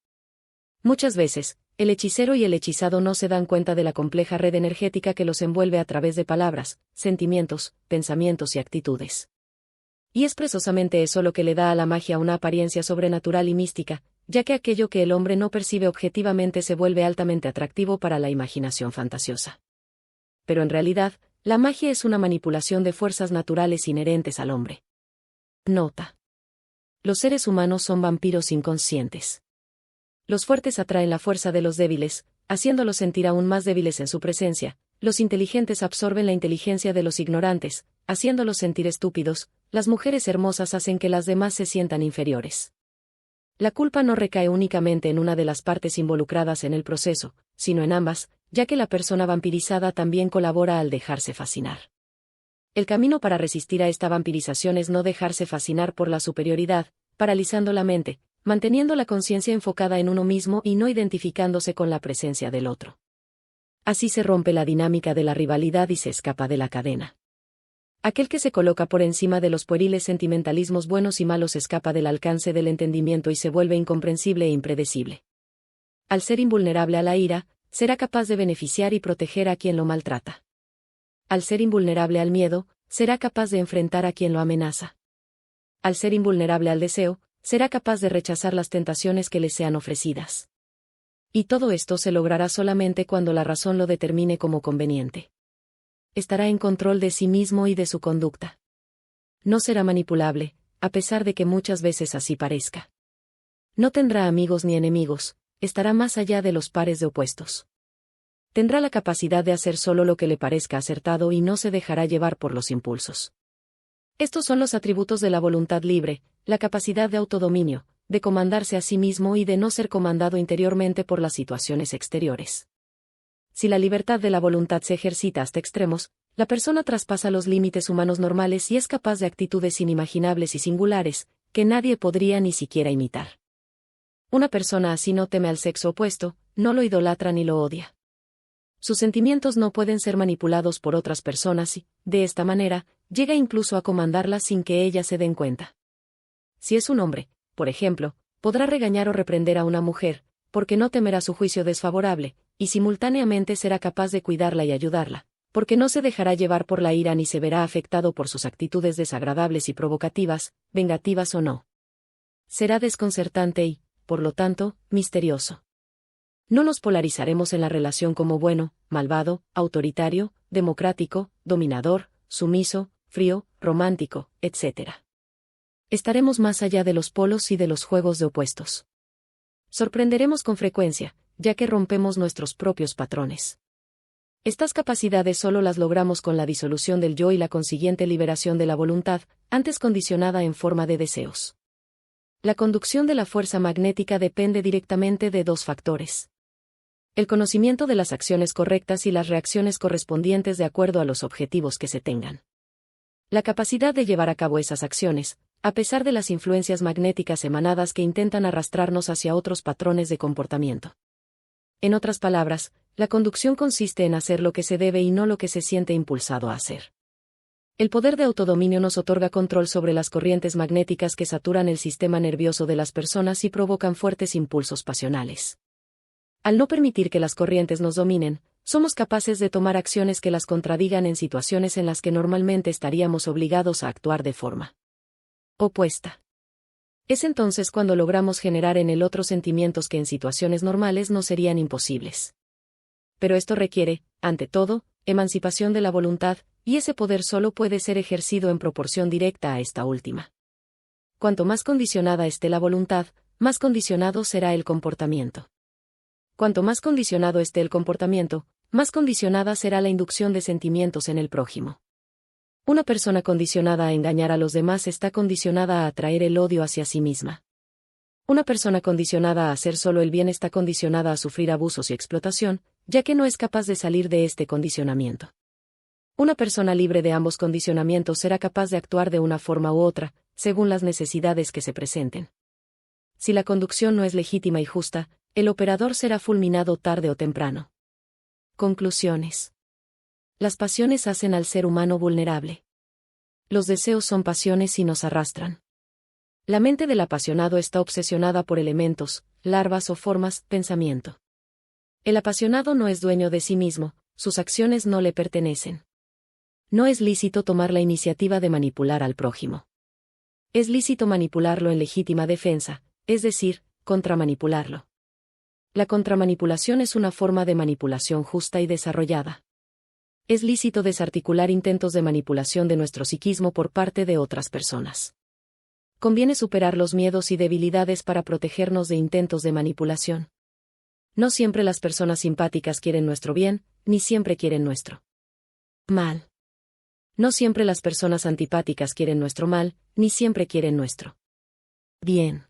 Muchas veces, el hechicero y el hechizado no se dan cuenta de la compleja red energética que los envuelve a través de palabras, sentimientos, pensamientos y actitudes. Y es precisamente eso lo que le da a la magia una apariencia sobrenatural y mística, ya que aquello que el hombre no percibe objetivamente se vuelve altamente atractivo para la imaginación fantasiosa. Pero en realidad, la magia es una manipulación de fuerzas naturales inherentes al hombre. Nota. Los seres humanos son vampiros inconscientes. Los fuertes atraen la fuerza de los débiles, haciéndolos sentir aún más débiles en su presencia. Los inteligentes absorben la inteligencia de los ignorantes, haciéndolos sentir estúpidos. Las mujeres hermosas hacen que las demás se sientan inferiores. La culpa no recae únicamente en una de las partes involucradas en el proceso, sino en ambas, ya que la persona vampirizada también colabora al dejarse fascinar. El camino para resistir a esta vampirización es no dejarse fascinar por la superioridad, paralizando la mente, manteniendo la conciencia enfocada en uno mismo y no identificándose con la presencia del otro. Así se rompe la dinámica de la rivalidad y se escapa de la cadena. Aquel que se coloca por encima de los pueriles sentimentalismos buenos y malos escapa del alcance del entendimiento y se vuelve incomprensible e impredecible. Al ser invulnerable a la ira, será capaz de beneficiar y proteger a quien lo maltrata. Al ser invulnerable al miedo, será capaz de enfrentar a quien lo amenaza. Al ser invulnerable al deseo, será capaz de rechazar las tentaciones que le sean ofrecidas. Y todo esto se logrará solamente cuando la razón lo determine como conveniente. Estará en control de sí mismo y de su conducta. No será manipulable, a pesar de que muchas veces así parezca. No tendrá amigos ni enemigos, estará más allá de los pares de opuestos. Tendrá la capacidad de hacer solo lo que le parezca acertado y no se dejará llevar por los impulsos. Estos son los atributos de la voluntad libre, la capacidad de autodominio, de comandarse a sí mismo y de no ser comandado interiormente por las situaciones exteriores. Si la libertad de la voluntad se ejercita hasta extremos, la persona traspasa los límites humanos normales y es capaz de actitudes inimaginables y singulares, que nadie podría ni siquiera imitar. Una persona así no teme al sexo opuesto, no lo idolatra ni lo odia. Sus sentimientos no pueden ser manipulados por otras personas y, de esta manera, llega incluso a comandarlas sin que ellas se den cuenta. Si es un hombre, por ejemplo, podrá regañar o reprender a una mujer, porque no temerá su juicio desfavorable, y simultáneamente será capaz de cuidarla y ayudarla, porque no se dejará llevar por la ira ni se verá afectado por sus actitudes desagradables y provocativas, vengativas o no. Será desconcertante y, por lo tanto, misterioso. No nos polarizaremos en la relación como bueno, malvado, autoritario, democrático, dominador, sumiso, frío, romántico, etc. Estaremos más allá de los polos y de los juegos de opuestos. Sorprenderemos con frecuencia, ya que rompemos nuestros propios patrones. Estas capacidades solo las logramos con la disolución del yo y la consiguiente liberación de la voluntad, antes condicionada en forma de deseos. La conducción de la fuerza magnética depende directamente de dos factores. El conocimiento de las acciones correctas y las reacciones correspondientes de acuerdo a los objetivos que se tengan. La capacidad de llevar a cabo esas acciones, a pesar de las influencias magnéticas emanadas que intentan arrastrarnos hacia otros patrones de comportamiento. En otras palabras, la conducción consiste en hacer lo que se debe y no lo que se siente impulsado a hacer. El poder de autodominio nos otorga control sobre las corrientes magnéticas que saturan el sistema nervioso de las personas y provocan fuertes impulsos pasionales. Al no permitir que las corrientes nos dominen, somos capaces de tomar acciones que las contradigan en situaciones en las que normalmente estaríamos obligados a actuar de forma opuesta. Es entonces cuando logramos generar en el otro sentimientos que en situaciones normales no serían imposibles. Pero esto requiere, ante todo, emancipación de la voluntad, y ese poder solo puede ser ejercido en proporción directa a esta última. Cuanto más condicionada esté la voluntad, más condicionado será el comportamiento. Cuanto más condicionado esté el comportamiento, más condicionada será la inducción de sentimientos en el prójimo. Una persona condicionada a engañar a los demás está condicionada a atraer el odio hacia sí misma. Una persona condicionada a hacer solo el bien está condicionada a sufrir abusos y explotación, ya que no es capaz de salir de este condicionamiento. Una persona libre de ambos condicionamientos será capaz de actuar de una forma u otra, según las necesidades que se presenten. Si la conducción no es legítima y justa, el operador será fulminado tarde o temprano. Conclusiones. Las pasiones hacen al ser humano vulnerable. Los deseos son pasiones y nos arrastran. La mente del apasionado está obsesionada por elementos, larvas o formas, pensamiento. El apasionado no es dueño de sí mismo, sus acciones no le pertenecen. No es lícito tomar la iniciativa de manipular al prójimo. Es lícito manipularlo en legítima defensa, es decir, contramanipularlo. La contramanipulación es una forma de manipulación justa y desarrollada. Es lícito desarticular intentos de manipulación de nuestro psiquismo por parte de otras personas. Conviene superar los miedos y debilidades para protegernos de intentos de manipulación. No siempre las personas simpáticas quieren nuestro bien, ni siempre quieren nuestro mal. No siempre las personas antipáticas quieren nuestro mal, ni siempre quieren nuestro bien.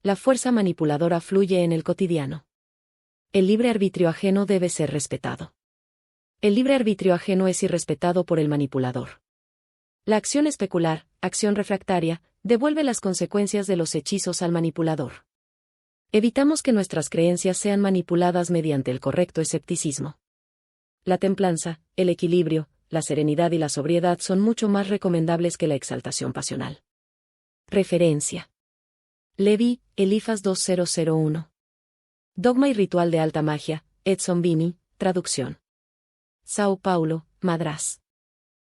La fuerza manipuladora fluye en el cotidiano. El libre arbitrio ajeno debe ser respetado. El libre arbitrio ajeno es irrespetado por el manipulador. La acción especular, acción refractaria, devuelve las consecuencias de los hechizos al manipulador. Evitamos que nuestras creencias sean manipuladas mediante el correcto escepticismo. La templanza, el equilibrio, la serenidad y la sobriedad son mucho más recomendables que la exaltación pasional. Referencia. Levi, Elifas 2001. Dogma y ritual de alta magia, Edson Bini, traducción. Sao Paulo, Madrás.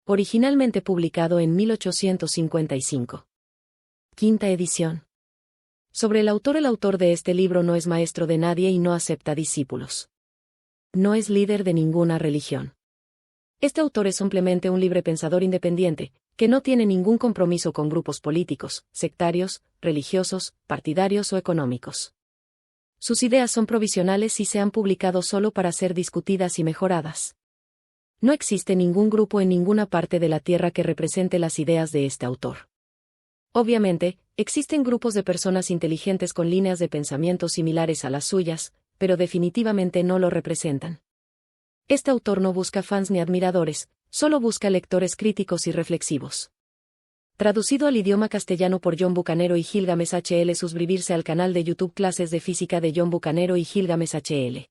Originalmente publicado en 1855. Quinta edición. Sobre el autor de este libro no es maestro de nadie y no acepta discípulos. No es líder de ninguna religión. Este autor es simplemente un libre pensador independiente, que no tiene ningún compromiso con grupos políticos, sectarios, religiosos, partidarios o económicos. Sus ideas son provisionales y se han publicado solo para ser discutidas y mejoradas. No existe ningún grupo en ninguna parte de la Tierra que represente las ideas de este autor. Obviamente, existen grupos de personas inteligentes con líneas de pensamiento similares a las suyas, pero definitivamente no lo representan. Este autor no busca fans ni admiradores, solo busca lectores críticos y reflexivos. Traducido al idioma castellano por John Bucanero y Gilgamesh HL. Suscribirse al canal de YouTube Clases de Física de John Bucanero y Gilgamesh HL.